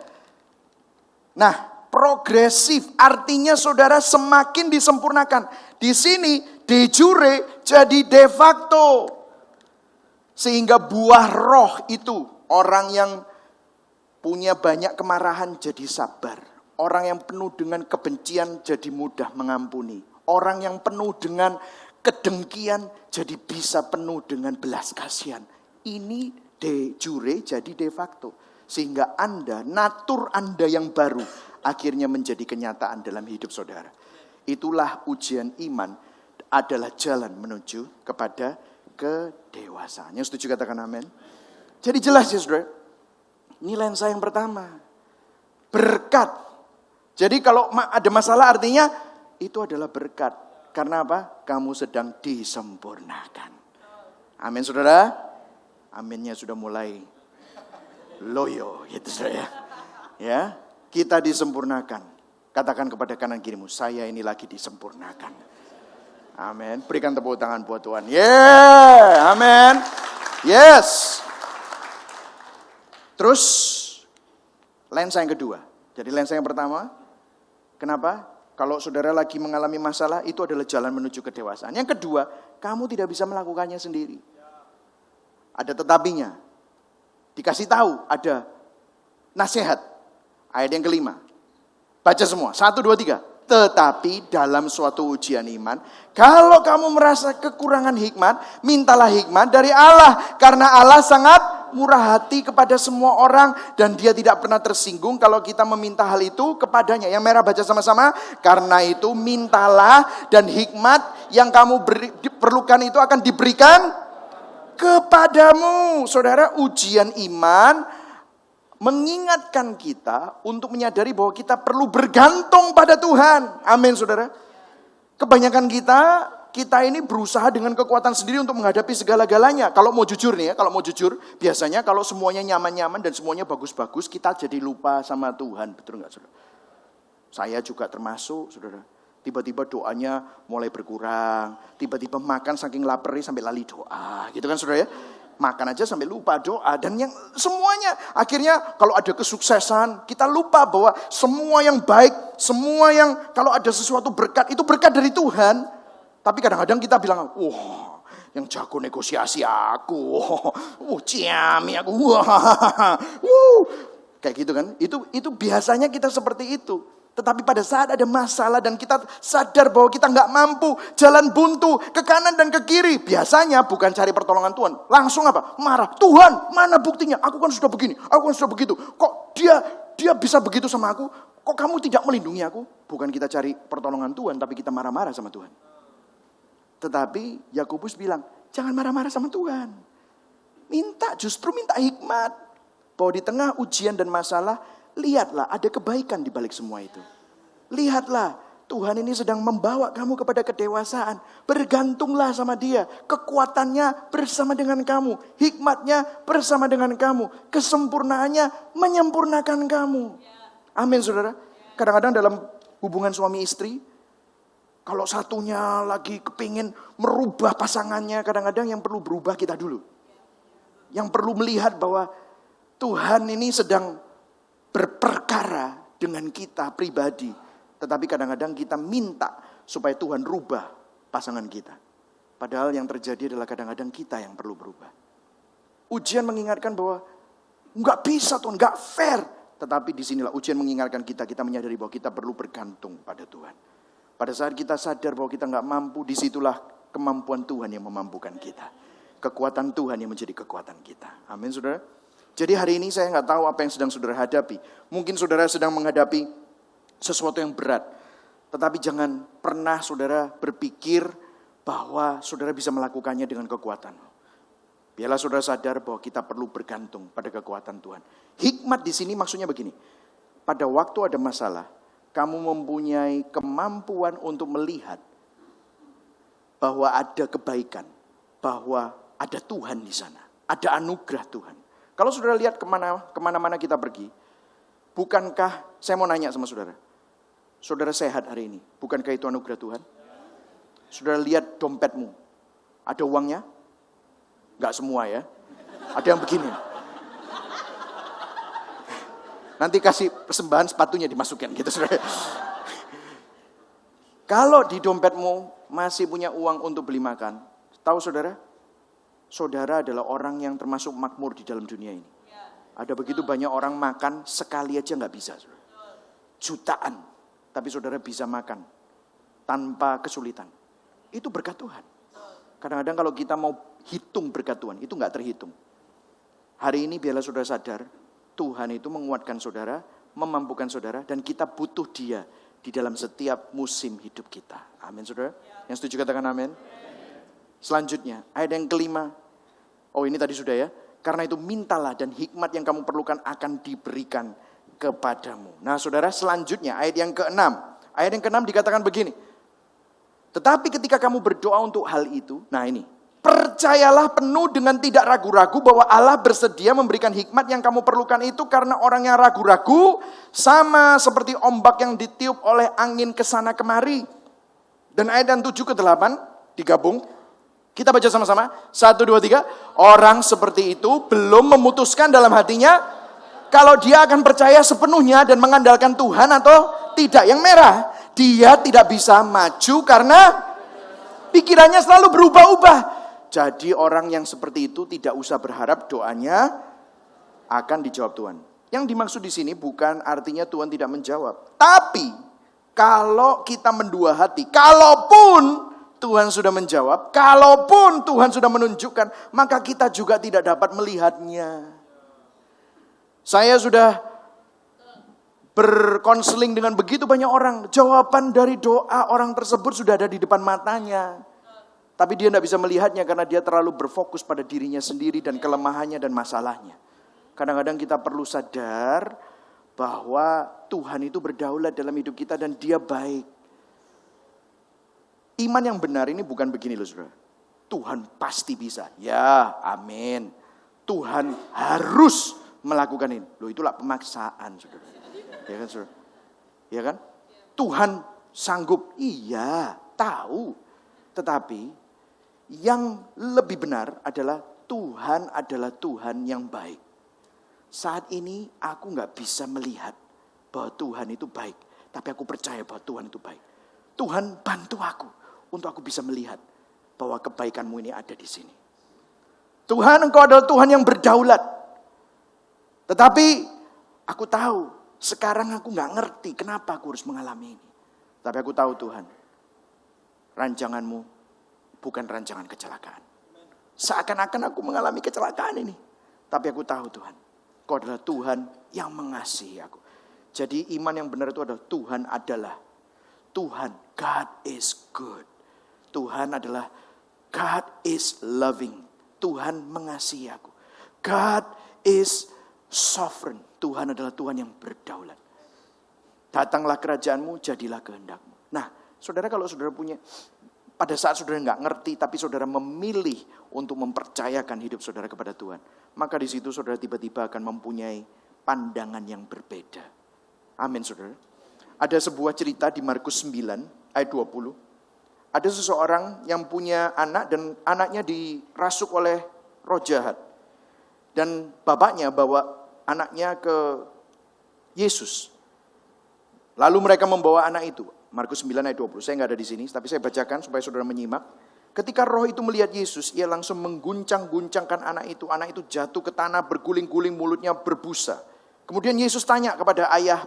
Nah, progresif artinya saudara semakin disempurnakan. Di sini de jure jadi de facto. Sehingga buah roh itu, orang yang punya banyak kemarahan jadi sabar. Orang yang penuh dengan kebencian jadi mudah mengampuni. Orang yang penuh dengan Kedengkian jadi bisa penuh dengan belas kasihan. Ini de jure jadi de facto. Sehingga Anda, natur Anda yang baru akhirnya menjadi kenyataan dalam hidup saudara. Itulah ujian iman adalah jalan menuju kepada kedewasaan. Yang setuju katakan amin. Jadi jelas ya saudara. Ini lensa yang pertama. Berkat. Jadi kalau ada masalah artinya itu adalah berkat. Karena apa? Kamu sedang disempurnakan. Amin saudara. Aminnya sudah mulai loyo gitu saudara. Ya, kita disempurnakan. Katakan kepada kanan kirimu, saya ini lagi disempurnakan. Amin. Berikan tepuk tangan buat Tuhan. Yeah, amin. Yes. Terus lensa yang kedua. Jadi lensa yang pertama, kenapa? Kalau saudara lagi mengalami masalah, itu adalah jalan menuju kedewasaan. Yang kedua, kamu tidak bisa melakukannya sendiri. Ada tetapinya. Dikasih tahu, ada nasihat. Ayat yang kelima. Baca semua, 1, 2, 3. Tetapi dalam suatu ujian iman, kalau kamu merasa kekurangan hikmat, mintalah hikmat dari Allah. Karena Allah sangat murah hati kepada semua orang dan dia tidak pernah tersinggung kalau kita meminta hal itu kepadanya. Yang merah baca sama-sama. Karena itu mintalah dan hikmat yang kamu perlukan itu akan diberikan kepadamu. Saudara, ujian iman mengingatkan kita untuk menyadari bahwa kita perlu bergantung pada Tuhan. Amin saudara. Kebanyakan kita ini berusaha dengan kekuatan sendiri untuk menghadapi segala-galanya. Kalau mau jujur nih ya, biasanya kalau semuanya nyaman-nyaman dan semuanya bagus-bagus, kita jadi lupa sama Tuhan. Betul nggak saudara? Saya juga termasuk saudara. Tiba-tiba doanya mulai berkurang. Tiba-tiba makan saking laparnya sampai lali doa. Gitu kan saudara ya? Makan aja sampai lupa doa. Dan yang semuanya akhirnya kalau ada kesuksesan, kita lupa bahwa semua yang baik, semua yang kalau ada sesuatu berkat, itu berkat dari Tuhan. Tapi kadang-kadang kita bilang, wah yang jago negosiasi aku, ciami aku, kayak gitu kan. Itu biasanya kita seperti itu. Tetapi pada saat ada masalah dan kita sadar bahwa kita nggak mampu, jalan buntu ke kanan dan ke kiri, biasanya bukan cari pertolongan Tuhan, langsung apa? Marah. Tuhan, mana buktinya? Aku kan sudah begini, aku kan sudah begitu. Kok dia bisa begitu sama aku? Kok kamu tidak melindungi aku? Bukan kita cari pertolongan Tuhan, tapi kita marah-marah sama Tuhan. Tetapi Yakobus bilang, jangan marah-marah sama Tuhan. Justru minta hikmat. Bahwa di tengah ujian dan masalah, lihatlah ada kebaikan di balik semua itu. Lihatlah Tuhan ini sedang membawa kamu kepada kedewasaan. Bergantunglah sama Dia. Kekuatannya bersama dengan kamu. Hikmatnya bersama dengan kamu. Kesempurnaannya menyempurnakan kamu. Amin saudara. Kadang-kadang dalam hubungan suami istri, kalau satunya lagi kepingin merubah pasangannya, kadang-kadang yang perlu berubah kita dulu. Yang perlu melihat bahwa Tuhan ini sedang berperkara dengan kita pribadi. Tetapi kadang-kadang kita minta supaya Tuhan rubah pasangan kita. Padahal yang terjadi adalah kadang-kadang kita yang perlu berubah. Ujian mengingatkan bahwa enggak bisa Tuhan, enggak fair. Tetapi disinilah ujian mengingatkan kita menyadari bahwa kita perlu bergantung pada Tuhan. Pada saat kita sadar bahwa kita enggak mampu, disitulah kemampuan Tuhan yang memampukan kita. Kekuatan Tuhan yang menjadi kekuatan kita. Amin saudara. Jadi hari ini saya nggak tahu apa yang sedang saudara hadapi. Mungkin saudara sedang menghadapi sesuatu yang berat. Tetapi jangan pernah saudara berpikir bahwa saudara bisa melakukannya dengan kekuatan. Biarlah saudara sadar bahwa kita perlu bergantung pada kekuatan Tuhan. Hikmat di sini maksudnya begini. Pada waktu ada masalah, kamu mempunyai kemampuan untuk melihat bahwa ada kebaikan. Bahwa ada Tuhan di sana. Ada anugerah Tuhan. Kalau saudara lihat kemana-mana kita pergi, bukankah, saya mau nanya sama saudara, saudara sehat hari ini, bukankah itu anugerah Tuhan? Saudara lihat dompetmu, ada uangnya? Enggak semua ya, ada yang begini. Nanti kasih persembahan sepatunya dimasukin gitu saudara. Kalau di dompetmu masih punya uang untuk beli makan, tahu saudara? Saudara adalah orang yang termasuk makmur di dalam dunia ini. Ada begitu banyak orang makan sekali aja nggak bisa. Saudara. Jutaan. Tapi saudara bisa makan tanpa kesulitan. Itu berkat Tuhan. Kadang-kadang kalau kita mau hitung berkat Tuhan, itu nggak terhitung. Hari ini biarlah saudara sadar, Tuhan itu menguatkan saudara, memampukan saudara, dan kita butuh Dia di dalam setiap musim hidup kita. Amin saudara. Yang setuju katakan amin. Selanjutnya, ayat yang kelima. Oh ini tadi sudah ya. Karena itu mintalah dan hikmat yang kamu perlukan akan diberikan kepadamu. Nah saudara, selanjutnya ayat yang ke-6. Ayat yang ke-6 dikatakan begini. Tetapi ketika kamu berdoa untuk hal itu, nah ini. Percayalah penuh dengan tidak ragu-ragu bahwa Allah bersedia memberikan hikmat yang kamu perlukan itu, karena orang yang ragu-ragu sama seperti ombak yang ditiup oleh angin kesana kemari. Dan ayat yang 7 ke 8 digabung. Kita baca sama-sama. 1, 2, 3. Orang seperti itu belum memutuskan dalam hatinya kalau dia akan percaya sepenuhnya dan mengandalkan Tuhan atau tidak. Yang merah, dia tidak bisa maju karena pikirannya selalu berubah-ubah. Jadi orang yang seperti itu tidak usah berharap doanya akan dijawab Tuhan. Yang dimaksud di sini bukan artinya Tuhan tidak menjawab. Tapi kalau kita mendua hati, kalaupun Tuhan sudah menjawab, kalaupun Tuhan sudah menunjukkan, maka kita juga tidak dapat melihatnya. Saya sudah berkonseling dengan begitu banyak orang. Jawaban dari doa orang tersebut sudah ada di depan matanya. Tapi dia tidak bisa melihatnya karena dia terlalu berfokus pada dirinya sendiri dan kelemahannya dan masalahnya. Kadang-kadang kita perlu sadar bahwa Tuhan itu berdaulat dalam hidup kita dan Dia baik. Iman yang benar ini bukan begini loh saudara. Tuhan pasti bisa. Ya, amin. Tuhan harus melakukan ini. Loh itulah pemaksaan saudara. Ya kan saudara? Ya kan? Tuhan sanggup. Iya, tahu. Tetapi yang lebih benar adalah Tuhan adalah Tuhan yang baik. Saat ini aku gak bisa melihat bahwa Tuhan itu baik. Tapi aku percaya bahwa Tuhan itu baik. Tuhan bantu aku untuk aku bisa melihat bahwa kebaikanmu ini ada di sini. Tuhan, Engkau adalah Tuhan yang berdaulat. Tetapi aku tahu sekarang aku gak ngerti kenapa aku harus mengalami ini. Tapi aku tahu Tuhan, rancanganmu bukan rancangan kecelakaan. Seakan-akan aku mengalami kecelakaan ini. Tapi aku tahu Tuhan, Engkau adalah Tuhan yang mengasihi aku. Jadi iman yang benar itu adalah Tuhan adalah Tuhan, God is good. Tuhan adalah God is loving. Tuhan mengasihi aku. God is sovereign. Tuhan adalah Tuhan yang berdaulat. Datanglah kerajaanmu, jadilah kehendakmu. Nah, saudara kalau saudara punya, pada saat saudara nggak ngerti, tapi saudara memilih untuk mempercayakan hidup saudara kepada Tuhan, maka di situ saudara tiba-tiba akan mempunyai pandangan yang berbeda. Amin saudara. Ada sebuah cerita di Markus 9 ayat 20. Ada seseorang yang punya anak dan anaknya dirasuk oleh roh jahat. Dan bapaknya bawa anaknya ke Yesus. Lalu mereka membawa anak itu. Markus 9 ayat 20. Saya nggak ada di sini, tapi saya bacakan supaya saudara menyimak. Ketika roh itu melihat Yesus, ia langsung mengguncang-guncangkan anak itu. Anak itu jatuh ke tanah, berguling-guling, mulutnya berbusa. Kemudian Yesus tanya kepada ayah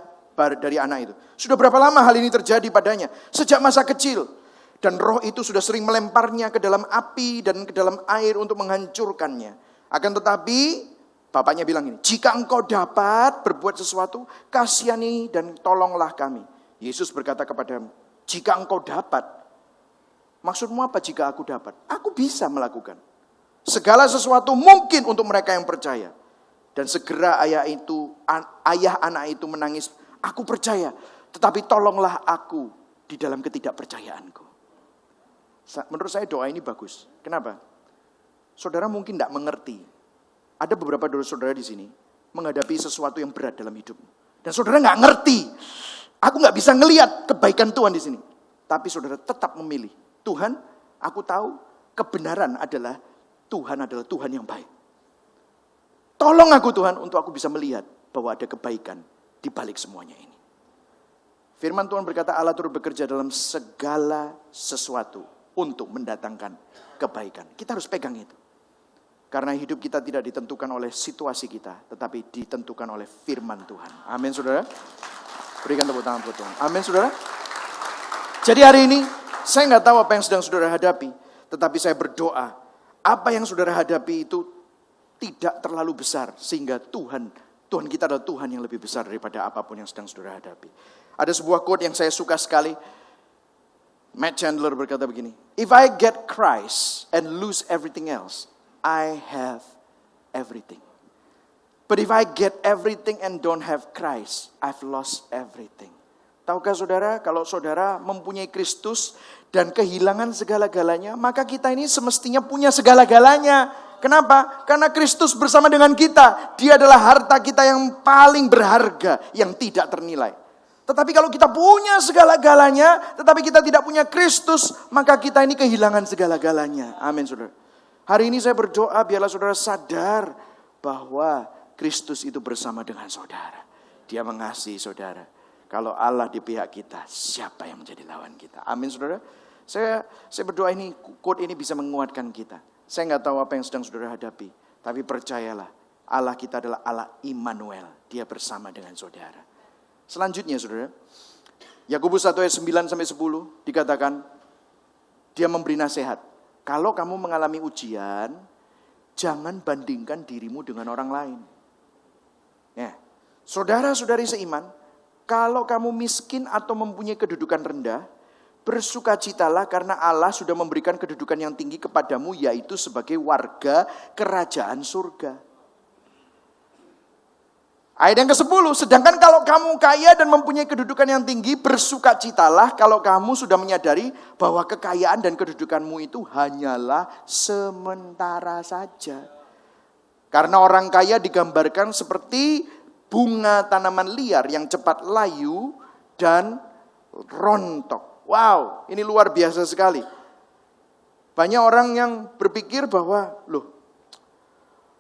dari anak itu, sudah berapa lama hal ini terjadi padanya? Sejak masa kecil. Dan roh itu sudah sering melemparnya ke dalam api dan ke dalam air untuk menghancurkannya. Akan tetapi, bapaknya bilang ini, jika engkau dapat berbuat sesuatu, kasihani dan tolonglah kami. Yesus berkata kepada, jika engkau dapat, maksudmu apa jika aku dapat? Aku bisa melakukan. Segala sesuatu mungkin untuk mereka yang percaya. Dan segera ayah anak itu menangis, aku percaya, tetapi tolonglah aku di dalam ketidakpercayaanku. Menurut saya doa ini bagus. Kenapa? Saudara mungkin tidak mengerti. Ada beberapa saudara di sini menghadapi sesuatu yang berat dalam hidupmu. Dan saudara nggak ngerti. Aku nggak bisa ngelihat kebaikan Tuhan di sini. Tapi saudara tetap memilih. Tuhan, aku tahu kebenaran adalah Tuhan adalah Tuhan yang baik. Tolong aku Tuhan untuk aku bisa melihat bahwa ada kebaikan di balik semuanya ini. Firman Tuhan berkata Allah turut bekerja dalam segala sesuatu untuk mendatangkan kebaikan. Kita harus pegang itu. Karena hidup kita tidak ditentukan oleh situasi kita, tetapi ditentukan oleh firman Tuhan. Amin saudara. Berikan tepuk tangan buat Tuhan. Amin saudara. Jadi hari ini Saya nggak tahu apa yang sedang saudara hadapi, tetapi saya berdoa, apa yang saudara hadapi itu tidak terlalu besar, sehingga Tuhan kita adalah Tuhan yang lebih besar daripada apapun yang sedang saudara hadapi. Ada sebuah quote yang saya suka sekali. Matt Chandler berkata begini, "If I get Christ and lose everything else, I have everything. But if I get everything and don't have Christ, I've lost everything." Tahukah saudara, kalau saudara mempunyai Kristus dan kehilangan segala-galanya, maka kita ini semestinya punya segala-galanya. Kenapa? Karena Kristus bersama dengan kita. Dia adalah harta kita yang paling berharga, yang tidak ternilai. Tetapi kalau kita punya segala-galanya, tetapi kita tidak punya Kristus, maka kita ini kehilangan segala-galanya. Amin, saudara. Hari ini saya berdoa, biarlah saudara sadar bahwa Kristus itu bersama dengan saudara. Dia mengasihi saudara. Kalau Allah di pihak kita, siapa yang menjadi lawan kita? Amin, saudara. Saya berdoa ini, quote ini bisa menguatkan kita. Saya nggak tahu apa yang sedang saudara hadapi, tapi percayalah, Allah kita adalah Allah Immanuel. Dia bersama dengan saudara. Selanjutnya, saudara, Yakobus 1 ayat 9-10 dikatakan, dia memberi nasihat. Kalau kamu mengalami ujian, jangan bandingkan dirimu dengan orang lain. Ya, saudara-saudari seiman, kalau kamu miskin atau mempunyai kedudukan rendah, bersukacitalah karena Allah sudah memberikan kedudukan yang tinggi kepadamu, yaitu sebagai warga kerajaan surga. Ayat yang ke-10, sedangkan kalau kamu kaya dan mempunyai kedudukan yang tinggi, bersukacitalah kalau kamu sudah menyadari bahwa kekayaan dan kedudukanmu itu hanyalah sementara saja. Karena orang kaya digambarkan seperti bunga tanaman liar yang cepat layu dan rontok. Wow, ini luar biasa sekali. Banyak orang yang berpikir bahwa, loh,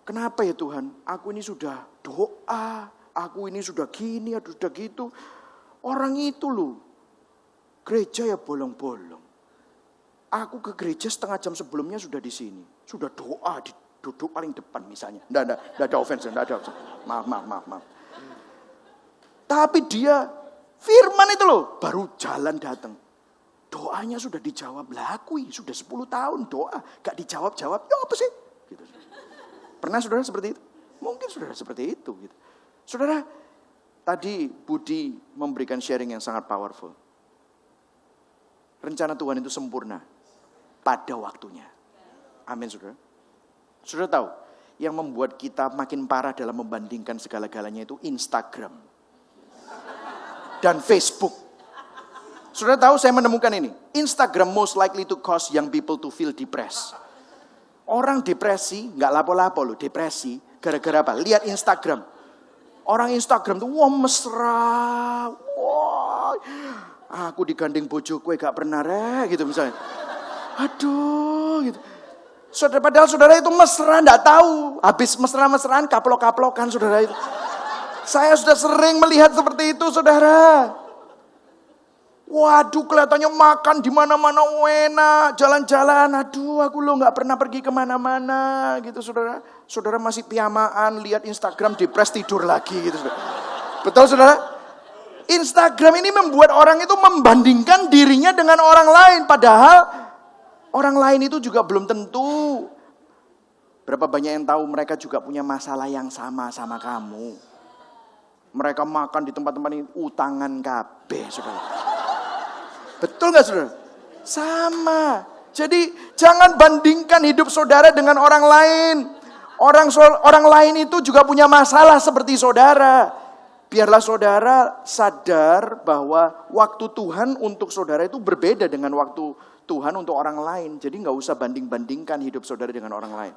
kenapa ya Tuhan, aku ini sudah doa, aku ini sudah gini, sudah gitu. Orang itu loh, gereja ya bolong-bolong. Aku ke gereja setengah jam sebelumnya sudah di sini. Sudah doa, duduk paling depan misalnya. Nggak ada offense, nggak ada offense. Maaf. Tapi dia, firman itu loh, baru jalan datang. Doanya sudah dijawab, lakui, sudah 10 tahun doa, gak dijawab-jawab, ya apa sih? Gitu. Pernah saudara seperti itu? Mungkin saudara seperti itu. Gitu. Saudara, tadi Budi memberikan sharing yang sangat powerful. Rencana Tuhan itu sempurna pada waktunya. Amin, saudara. Saudara tahu, yang membuat kita makin parah dalam membandingkan segala-galanya itu Instagram dan Facebook. Saudara tahu, saya menemukan ini. Instagram most likely to cause young people to feel depressed. Orang depresi, nggak lapo-lapo loh, depresi. Gara-gara apa? Lihat Instagram. Orang Instagram tuh, wah mesra. Wah, aku digandeng bojoku gak pernah gitu misalnya. Aduh, gitu. Padahal saudara itu mesra, nggak tahu. Habis mesra-mesraan, kaplok-kaplokan saudara itu. Saya sudah sering melihat seperti itu, saudara. Waduh, kelihatannya makan di mana-mana enak, jalan-jalan. Aduh, aku lo nggak pernah pergi kemana-mana, gitu, saudara. Saudara masih piamaan, lihat Instagram, depres tidur lagi, gitu, saudara. Betul, saudara? Instagram ini membuat orang itu membandingkan dirinya dengan orang lain, padahal orang lain itu juga belum tentu. Berapa banyak yang tahu mereka juga punya masalah yang sama kamu. Mereka makan di tempat-tempat ini utangan kabeh, saudara. Betul gak, saudara? Sama. Jadi jangan bandingkan hidup saudara dengan orang lain. Orang lain itu juga punya masalah seperti saudara. Biarlah saudara sadar bahwa waktu Tuhan untuk saudara itu berbeda dengan waktu Tuhan untuk orang lain. Jadi gak usah banding-bandingkan hidup saudara dengan orang lain.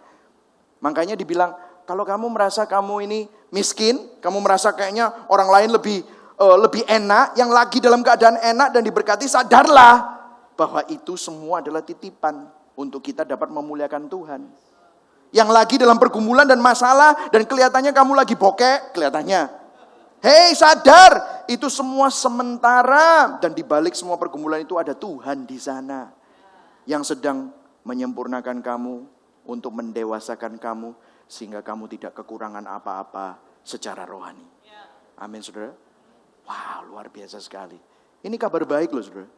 Makanya dibilang, kalau kamu merasa kamu ini miskin, kamu merasa kayaknya orang lain lebih enak, yang lagi dalam keadaan enak dan diberkati, sadarlah bahwa itu semua adalah titipan untuk kita dapat memuliakan Tuhan. Yang lagi dalam pergumulan dan masalah dan kelihatannya kamu lagi bokek, kelihatannya. Hei, sadar, itu semua sementara dan di balik semua pergumulan itu ada Tuhan di sana yang sedang menyempurnakan kamu untuk mendewasakan kamu sehingga kamu tidak kekurangan apa-apa secara rohani. Amin, saudara. Wow, luar biasa sekali. Ini kabar baik loh, saudara.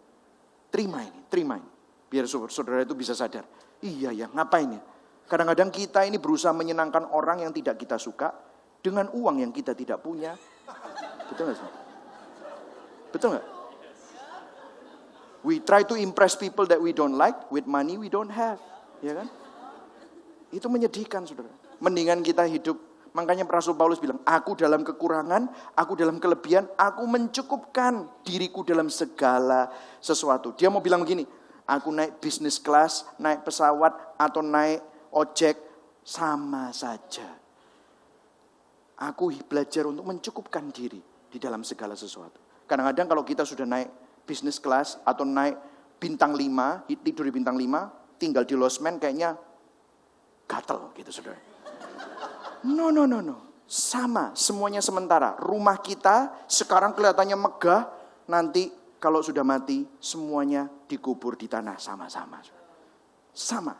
Terima ini. Biar saudara itu bisa sadar. Iya ya, ngapain ya? Kadang-kadang kita ini berusaha menyenangkan orang yang tidak kita suka dengan uang yang kita tidak punya. Betul gak sih? Betul gak? We try to impress people that we don't like with money we don't have. Ya kan? Itu menyedihkan, saudara. Mendingan kita hidup. Makanya Rasul Paulus bilang, aku dalam kekurangan, aku dalam kelebihan, aku mencukupkan diriku dalam segala sesuatu. Dia mau bilang begini, aku naik business class, naik pesawat, atau naik ojek, sama saja. Aku belajar untuk mencukupkan diri di dalam segala sesuatu. Kadang-kadang kalau kita sudah naik business class, atau naik bintang 5, tidur di bintang 5, tinggal di losmen kayaknya gatel gitu, saudara. No. Sama, semuanya sementara. Rumah kita sekarang kelihatannya megah, nanti kalau sudah mati semuanya dikubur di tanah sama-sama. Sama.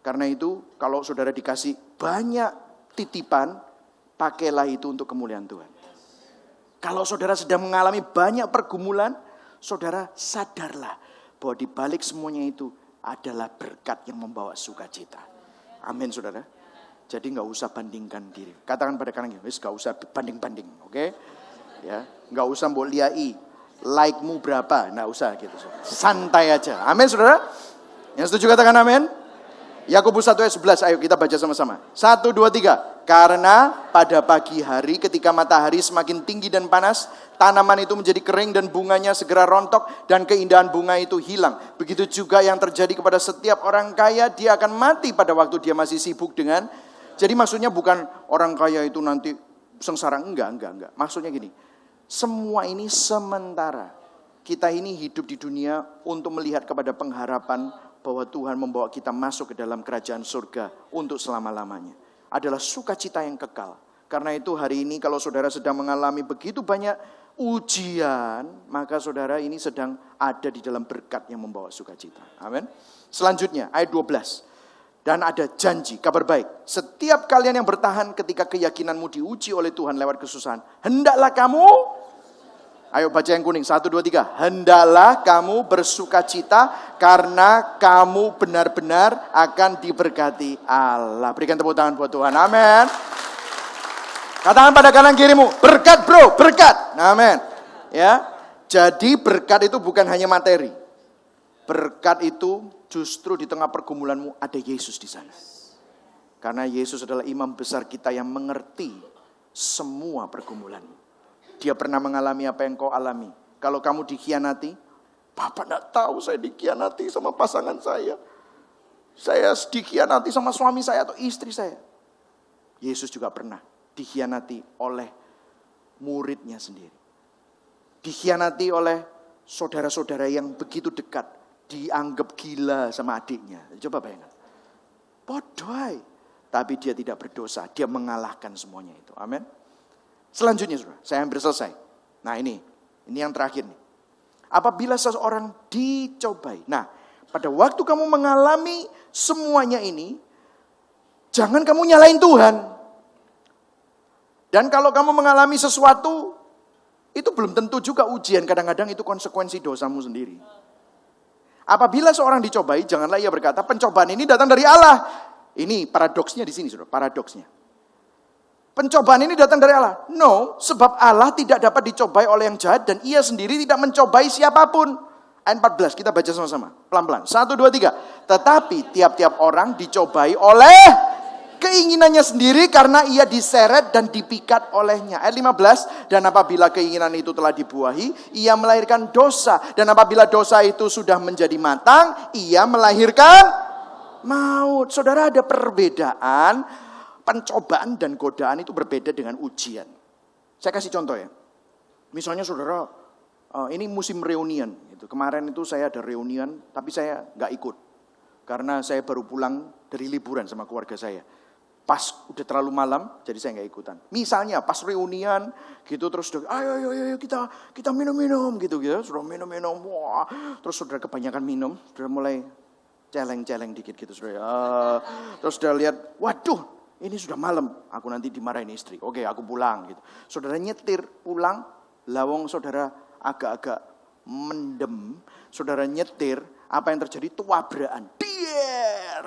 Karena itu kalau saudara dikasih banyak titipan, pakailah itu untuk kemuliaan Tuhan. Kalau saudara sedang mengalami banyak pergumulan, saudara sadarlah bahwa di balik semuanya itu adalah berkat yang membawa sukacita. Amin, saudara. Jadi nggak usah bandingkan diri. Katakan pada kanan, wis nggak usah banding-banding, oke? Ya, nggak usah mbok liai, like-mu berapa, nggak usah gitu. Santai aja. Amin, saudara. Yang setuju katakan amin. Yakobus 1 ayat 11, ayo kita baca sama-sama. 1, 2, 3. Karena pada pagi hari ketika matahari semakin tinggi dan panas, tanaman itu menjadi kering dan bunganya segera rontok dan keindahan bunga itu hilang. Begitu juga yang terjadi kepada setiap orang kaya, dia akan mati pada waktu dia masih sibuk dengan. Jadi maksudnya bukan orang kaya itu nanti sengsara, enggak. Maksudnya gini, semua ini sementara. Kita ini hidup di dunia untuk melihat kepada pengharapan bahwa Tuhan membawa kita masuk ke dalam kerajaan surga untuk selama-lamanya. Adalah sukacita yang kekal. Karena itu hari ini kalau saudara sedang mengalami begitu banyak ujian, maka saudara ini sedang ada di dalam berkat yang membawa sukacita. Amin. Selanjutnya ayat 12. Dan ada janji, kabar baik. Setiap kalian yang bertahan ketika keyakinanmu diuji oleh Tuhan lewat kesusahan, hendaklah kamu, ayo baca yang kuning, 1, 2, 3. Hendaklah kamu bersukacita karena kamu benar-benar akan diberkati Allah. Berikan tepuk tangan buat Tuhan, amin. Katakan pada kanan kirimu, berkat bro, berkat, amin. Ya, jadi berkat itu bukan hanya materi. Berkat itu justru di tengah pergumulanmu ada Yesus di sana. Karena Yesus adalah imam besar kita yang mengerti semua pergumulanmu. Dia pernah mengalami apa yang kau alami. Kalau kamu dikhianati, Bapak tidak tahu saya dikhianati sama pasangan saya. Saya dikhianati sama suami saya atau istri saya. Yesus juga pernah dikhianati oleh muridnya sendiri. Dikhianati oleh saudara-saudara yang begitu dekat. Dianggap gila sama adiknya. Coba bayangkan. Bodoh. Tapi dia tidak berdosa. Dia mengalahkan semuanya itu. Amin. Selanjutnya, saudara, saya hampir selesai. Nah ini yang terakhir nih. Apabila seseorang dicobai. Nah, pada waktu kamu mengalami semuanya ini, jangan kamu nyalain Tuhan. Dan kalau kamu mengalami sesuatu, itu belum tentu juga ujian. Kadang-kadang itu konsekuensi dosamu sendiri. Apabila seorang dicobai, janganlah ia berkata, pencobaan ini datang dari Allah. Ini paradoksnya di sini, saudara, paradoksnya. Pencobaan ini datang dari Allah. No, sebab Allah tidak dapat dicobai oleh yang jahat dan ia sendiri tidak mencobai siapapun. Ayat 14, kita baca sama-sama. Pelan-pelan. 1, 2, 3. Tetapi tiap-tiap orang dicobai oleh keinginannya sendiri karena ia diseret dan dipikat olehnya. Ayat 15, dan apabila keinginan itu telah dibuahi, ia melahirkan dosa. Dan apabila dosa itu sudah menjadi matang, ia melahirkan maut. Saudara, ada perbedaan. Pencobaan dan godaan itu berbeda dengan ujian. Saya kasih contoh ya. Misalnya saudara, ini musim reunian. Kemarin itu saya ada reunian, tapi saya nggak ikut. Karena saya baru pulang dari liburan sama keluarga saya. Pas udah terlalu malam, jadi saya nggak ikutan. Misalnya pas reunian gitu, terus ayo kita minum-minum gitu. Sudah minum-minum, wah. Terus saudara kebanyakan minum, sudah mulai celeng-celeng dikit gitu. Terus sudah lihat, waduh. Ini sudah malam, aku nanti dimarahin istri. Oke, aku pulang gitu. Saudara nyetir pulang, lawang saudara agak-agak mendem, saudara nyetir, apa yang terjadi? Tabrakan. Dier.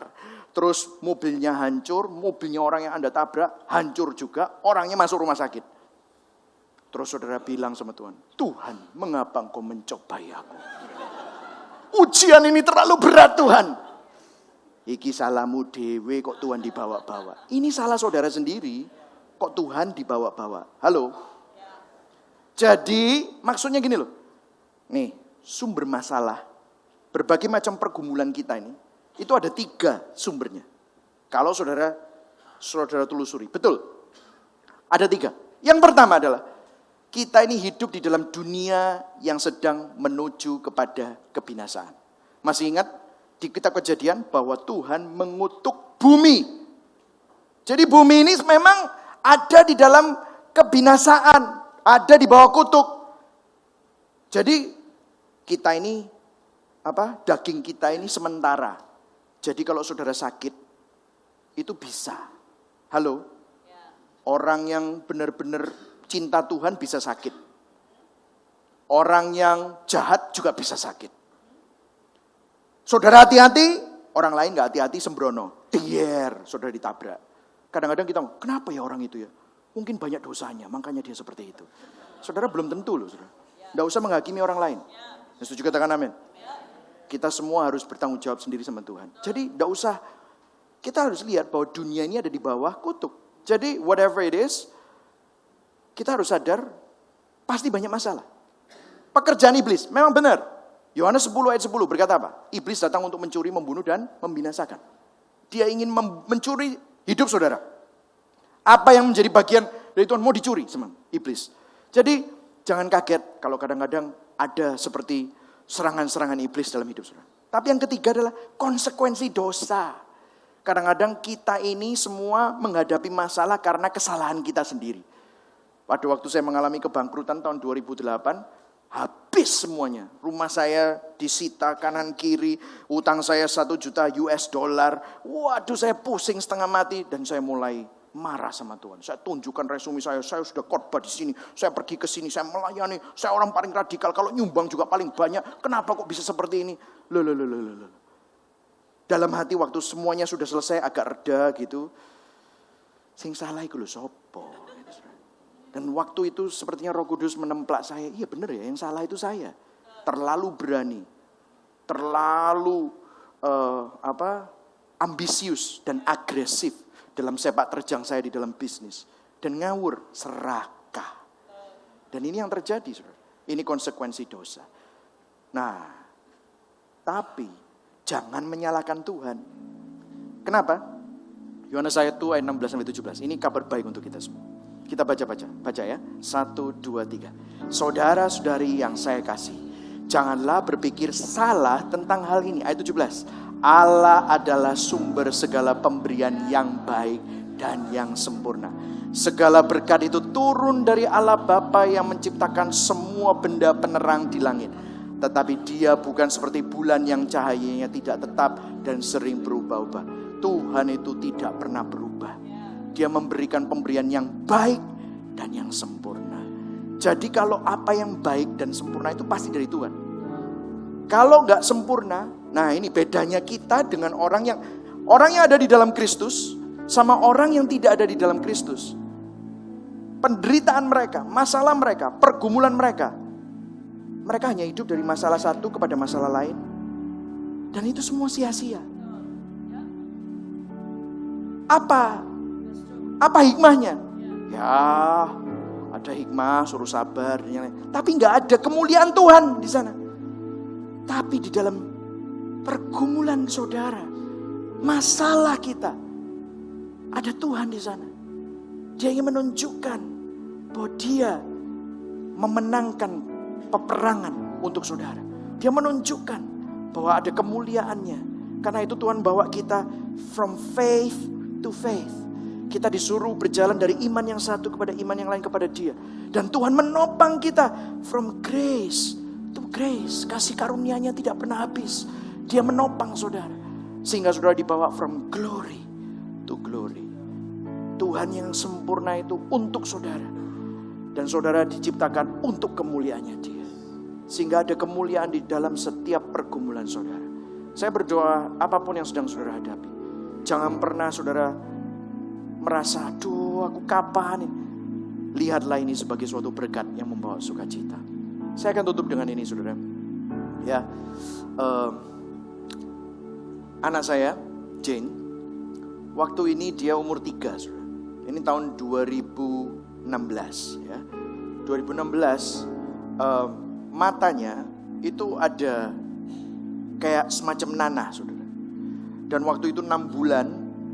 Terus mobilnya hancur, mobilnya orang yang Anda tabrak hancur juga, orangnya masuk rumah sakit. Terus saudara bilang sama Tuhan, Tuhan, mengapa Engkau mencobai aku? Ujian ini terlalu berat Tuhan. Iki salahmu dewe kok Tuhan dibawa-bawa. Ini salah saudara sendiri, kok Tuhan dibawa-bawa. Halo? Jadi maksudnya gini loh. Nih, sumber masalah, berbagai macam pergumulan kita ini, itu ada 3 sumbernya. Kalau saudara telusuri, betul. Ada 3. Yang pertama adalah, kita ini hidup di dalam dunia yang sedang menuju kepada kebinasaan. Masih ingat di kitab Kejadian bahwa Tuhan mengutuk bumi. Jadi bumi ini memang ada di dalam kebinasaan, ada di bawah kutuk. Jadi kita ini daging kita ini sementara. Jadi kalau saudara sakit itu bisa. Halo? Orang yang benar-benar cinta Tuhan bisa sakit. Orang yang jahat juga bisa sakit. Saudara hati-hati, orang lain gak hati-hati sembrono. Dier, saudara ditabrak. Kadang-kadang kita, kenapa ya orang itu ya? Mungkin banyak dosanya, makanya dia seperti itu. Saudara belum tentu loh, saudara. Gak usah menghakimi orang lain. Setuju katakan amin? Kita semua harus bertanggung jawab sendiri sama Tuhan. Jadi gak usah, kita harus lihat bahwa dunia ini ada di bawah kutuk. Jadi whatever it is, kita harus sadar, pasti banyak masalah. Pekerjaan iblis, memang benar. Yohanes 10 ayat 10 berkata apa? Iblis datang untuk mencuri, membunuh, dan membinasakan. Dia ingin mencuri hidup saudara. Apa yang menjadi bagian dari Tuhan mau dicuri sama iblis. Jadi jangan kaget kalau kadang-kadang ada seperti serangan-serangan iblis dalam hidup saudara. Tapi yang ketiga adalah konsekuensi dosa. Kadang-kadang kita ini semua menghadapi masalah karena kesalahan kita sendiri. Pada waktu saya mengalami kebangkrutan tahun 2008, habis semuanya. Rumah saya disita kanan kiri, utang saya 1 juta US dollar. Waduh, saya pusing setengah mati dan saya mulai marah sama Tuhan. Saya tunjukkan resume saya sudah khotbah di sini, saya pergi ke sini, saya melayani, saya orang paling radikal, kalau nyumbang juga paling banyak. Kenapa kok bisa seperti ini? Loh. Dalam hati waktu semuanya sudah selesai agak reda gitu. Sing salah iku lho sapa? Dan waktu itu sepertinya Roh Kudus menemplak saya. Iya benar ya, yang salah itu saya. Terlalu berani. Terlalu ambisius dan agresif dalam sepak terjang saya di dalam bisnis. Dan ngawur, serakah. Dan ini yang terjadi, saudara. Ini konsekuensi dosa. Nah, tapi jangan menyalahkan Tuhan. Kenapa? Yohanes 1 ayat 16-17. Ini kabar baik untuk kita semua. Kita baca ya. 1, 2, 3. Saudara-saudari yang saya kasih, janganlah berpikir salah tentang hal ini. Ayat 17. Allah adalah sumber segala pemberian yang baik dan yang sempurna. Segala berkat itu turun dari Allah Bapa yang menciptakan semua benda penerang di langit. Tetapi dia bukan seperti bulan yang cahayanya tidak tetap dan sering berubah-ubah. Tuhan itu tidak pernah berubah. Dia memberikan pemberian yang baik dan yang sempurna. Jadi kalau apa yang baik dan sempurna itu pasti dari Tuhan. Kalau gak sempurna, nah ini bedanya kita dengan orang yang ada di dalam Kristus sama orang yang tidak ada di dalam Kristus. Penderitaan mereka, masalah mereka, pergumulan mereka. Mereka hanya hidup dari masalah satu kepada masalah lain. Dan itu semua sia-sia. Apa hikmahnya? Ya, ada hikmah, suruh sabar, dan yang lain. Tapi nggak ada kemuliaan Tuhan di sana. Tapi di dalam pergumulan saudara, masalah kita, ada Tuhan di sana. Dia ingin menunjukkan bahwa dia memenangkan peperangan untuk saudara. Dia menunjukkan bahwa ada kemuliaannya. Karena itu Tuhan bawa kita from faith to faith. Kita disuruh berjalan dari iman yang satu kepada iman yang lain kepada Dia. Dan Tuhan menopang kita from grace to grace. Kasih karunia-Nya tidak pernah habis. Dia menopang saudara. Sehingga saudara dibawa from glory to glory. Tuhan yang sempurna itu untuk saudara. Dan saudara diciptakan untuk kemuliaannya Dia. Sehingga ada kemuliaan di dalam setiap pergumulan saudara. Saya berdoa apapun yang sedang saudara hadapi, jangan pernah saudara merasa, aduh aku kapan ini. Lihatlah ini sebagai suatu berkat yang membawa sukacita. Saya akan tutup dengan ini saudara. Ya, anak saya, Jane, waktu ini dia umur 3 saudara. Ini tahun 2016 ya. 2016 matanya itu ada kayak semacam nanah saudara. Dan waktu itu 6 bulan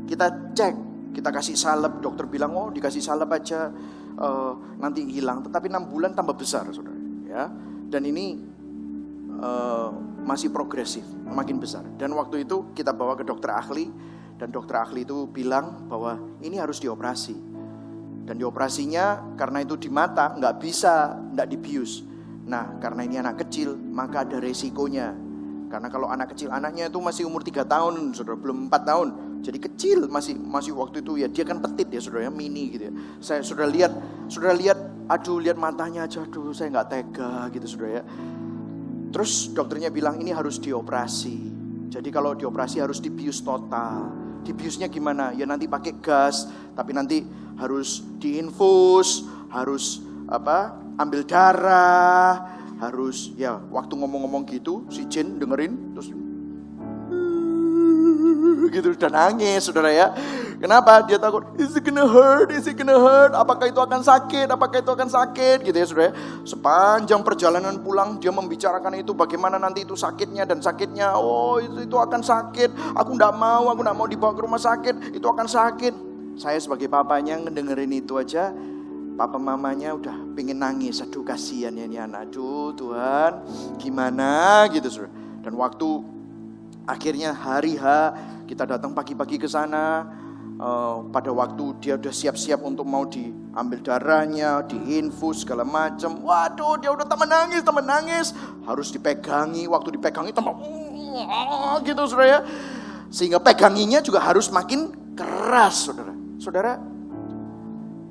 kita cek, kita kasih salep, dokter bilang oh dikasih salep aja nanti hilang. Tetapi 6 bulan tambah besar saudara ya. Dan ini masih progresif, makin besar. Dan waktu itu kita bawa ke dokter ahli, dan dokter ahli itu bilang bahwa ini harus dioperasi. Dan dioperasinya karena itu di mata nggak dibius. Nah karena ini anak kecil maka ada resikonya. Karena kalau anak kecil, anaknya itu masih umur 3 tahun saudara, belum 4 tahun. Jadi kecil masih waktu itu ya, dia kan petit ya saudara, mini gitu ya. Saya sudah lihat, aduh lihat matanya aja, aduh saya nggak tega gitu saudara ya. Terus dokternya bilang ini harus dioperasi. Jadi kalau dioperasi harus dibius total. Dibiusnya gimana? Ya nanti pakai gas, tapi nanti harus diinfus, harus ambil darah, harus ya waktu ngomong-ngomong gitu si Jin dengerin terus gitu dan nangis saudara ya. Kenapa? Dia takut, is it gonna hurt? Apakah itu akan sakit? Gitu ya saudara. Sepanjang perjalanan pulang dia membicarakan itu, bagaimana nanti itu sakitnya, dan sakitnya, oh itu akan sakit. Aku enggak mau dibawa ke rumah sakit, itu akan sakit. Saya sebagai papanya ngedengerin itu aja, papa mamanya udah pengen nangis. Aduh kasihan ya ini anak, aduh Tuhan gimana gitu saudara. Dan waktu akhirnya hari H kita datang pagi-pagi ke sana. Pada waktu dia udah siap-siap untuk mau diambil darahnya, diinfus segala macam. Waduh, dia udah tambah nangis. Harus dipegangi, waktu dipegangi tambah gitu saudara ya. Sehingga peganginya juga harus makin keras saudara. Saudara,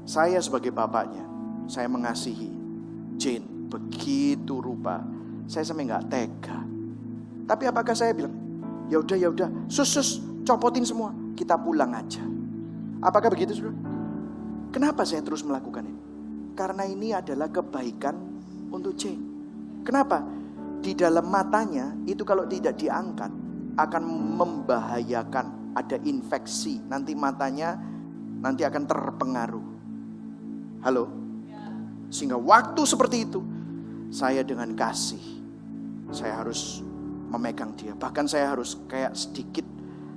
saya sebagai bapaknya, saya mengasihi Jane begitu rupa. Saya sampai nggak tega. Tapi apakah saya bilang, ya udah, sus, copotin semua, kita pulang aja. Apakah begitu saudara? Kenapa saya terus melakukan ini? Karena ini adalah kebaikan untuk Jane. Kenapa? Di dalam matanya itu kalau tidak diangkat akan membahayakan, ada infeksi. Nanti matanya nanti akan terpengaruh. Halo? Sehingga waktu seperti itu saya dengan kasih, saya harus memegang dia. Bahkan saya harus kayak sedikit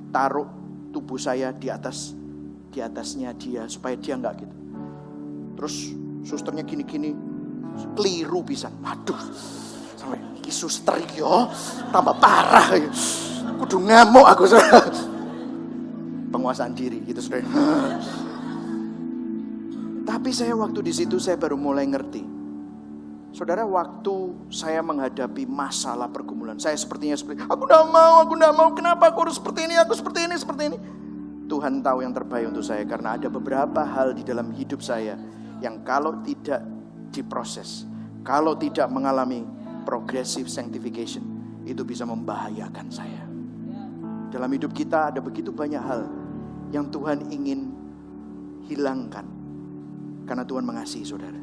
taruh tubuh saya di atasnya dia supaya dia enggak gitu. Terus susternya gini-gini, keliru pisan. Aduh, sampai iki suster yo tambah parah. Kudu ngamuk aku. Penguasaan diri gitu saudara. Tapi saya waktu di situ saya baru mulai ngerti. Saudara, waktu saya menghadapi masalah pergumulan, saya seperti aku enggak mau, kenapa aku harus seperti ini. Tuhan tahu yang terbaik untuk saya, karena ada beberapa hal di dalam hidup saya yang kalau tidak diproses, kalau tidak mengalami progressive sanctification, itu bisa membahayakan saya. Dalam hidup kita ada begitu banyak hal yang Tuhan ingin hilangkan, karena Tuhan mengasihi saudara.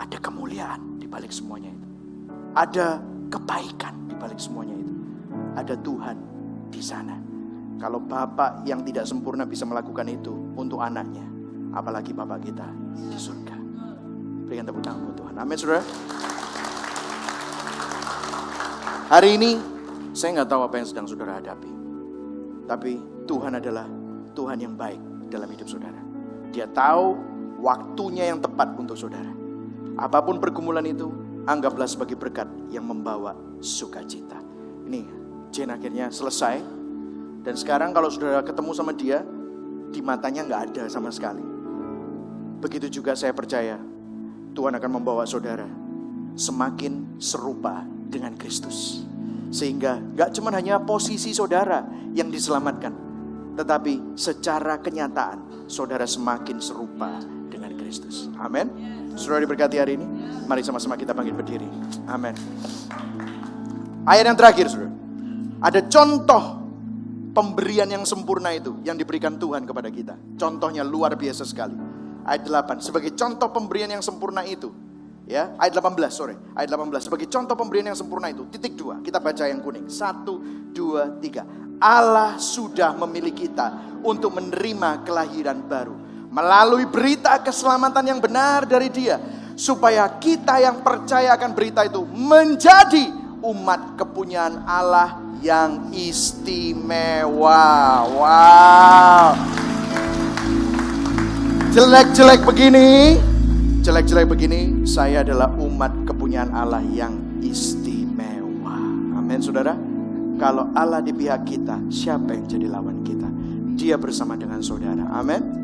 Ada kemuliaan di balik semuanya itu. Ada kebaikan di balik semuanya itu. Ada Tuhan di sana. Kalau Bapak yang tidak sempurna bisa melakukan itu untuk anaknya, apalagi Bapak kita di surga. Berikan tepuk tangan buat Tuhan. Amin saudara. Hari ini saya nggak tahu apa yang sedang saudara hadapi, tapi Tuhan adalah Tuhan yang baik dalam hidup saudara. Dia tahu waktunya yang tepat untuk saudara. Apapun pergumulan itu, anggaplah sebagai berkat yang membawa sukacita. Ini Jane akhirnya selesai. Dan sekarang kalau saudara ketemu sama dia, di matanya nggak ada sama sekali. Begitu juga saya percaya, Tuhan akan membawa saudara semakin serupa dengan Kristus. Sehingga nggak cuma hanya posisi saudara yang diselamatkan, tetapi secara kenyataan saudara semakin serupa dengan Kristus. Amin. Saudara diberkati hari ini. Mari sama-sama kita bangkit berdiri. Amin. Ayat yang terakhir, saudara. Ada contoh pemberian yang sempurna itu yang diberikan Tuhan kepada kita. Contohnya luar biasa sekali. Ayat 8, sebagai contoh pemberian yang sempurna itu. Ya, ayat 18, ayat 18. Sebagai contoh pemberian yang sempurna itu. Titik 2, kita baca yang kuning. 1, 2, 3. Allah sudah memilih kita untuk menerima kelahiran baru melalui berita keselamatan yang benar dari Dia, supaya kita yang percaya akan berita itu menjadi umat kepunyaan Allah yang istimewa. Wow. Jelek-jelek begini, saya adalah umat kepunyaan Allah yang istimewa. Amin, saudara. Kalau Allah di pihak kita, siapa yang jadi lawan kita? Dia bersama dengan saudara. Amin.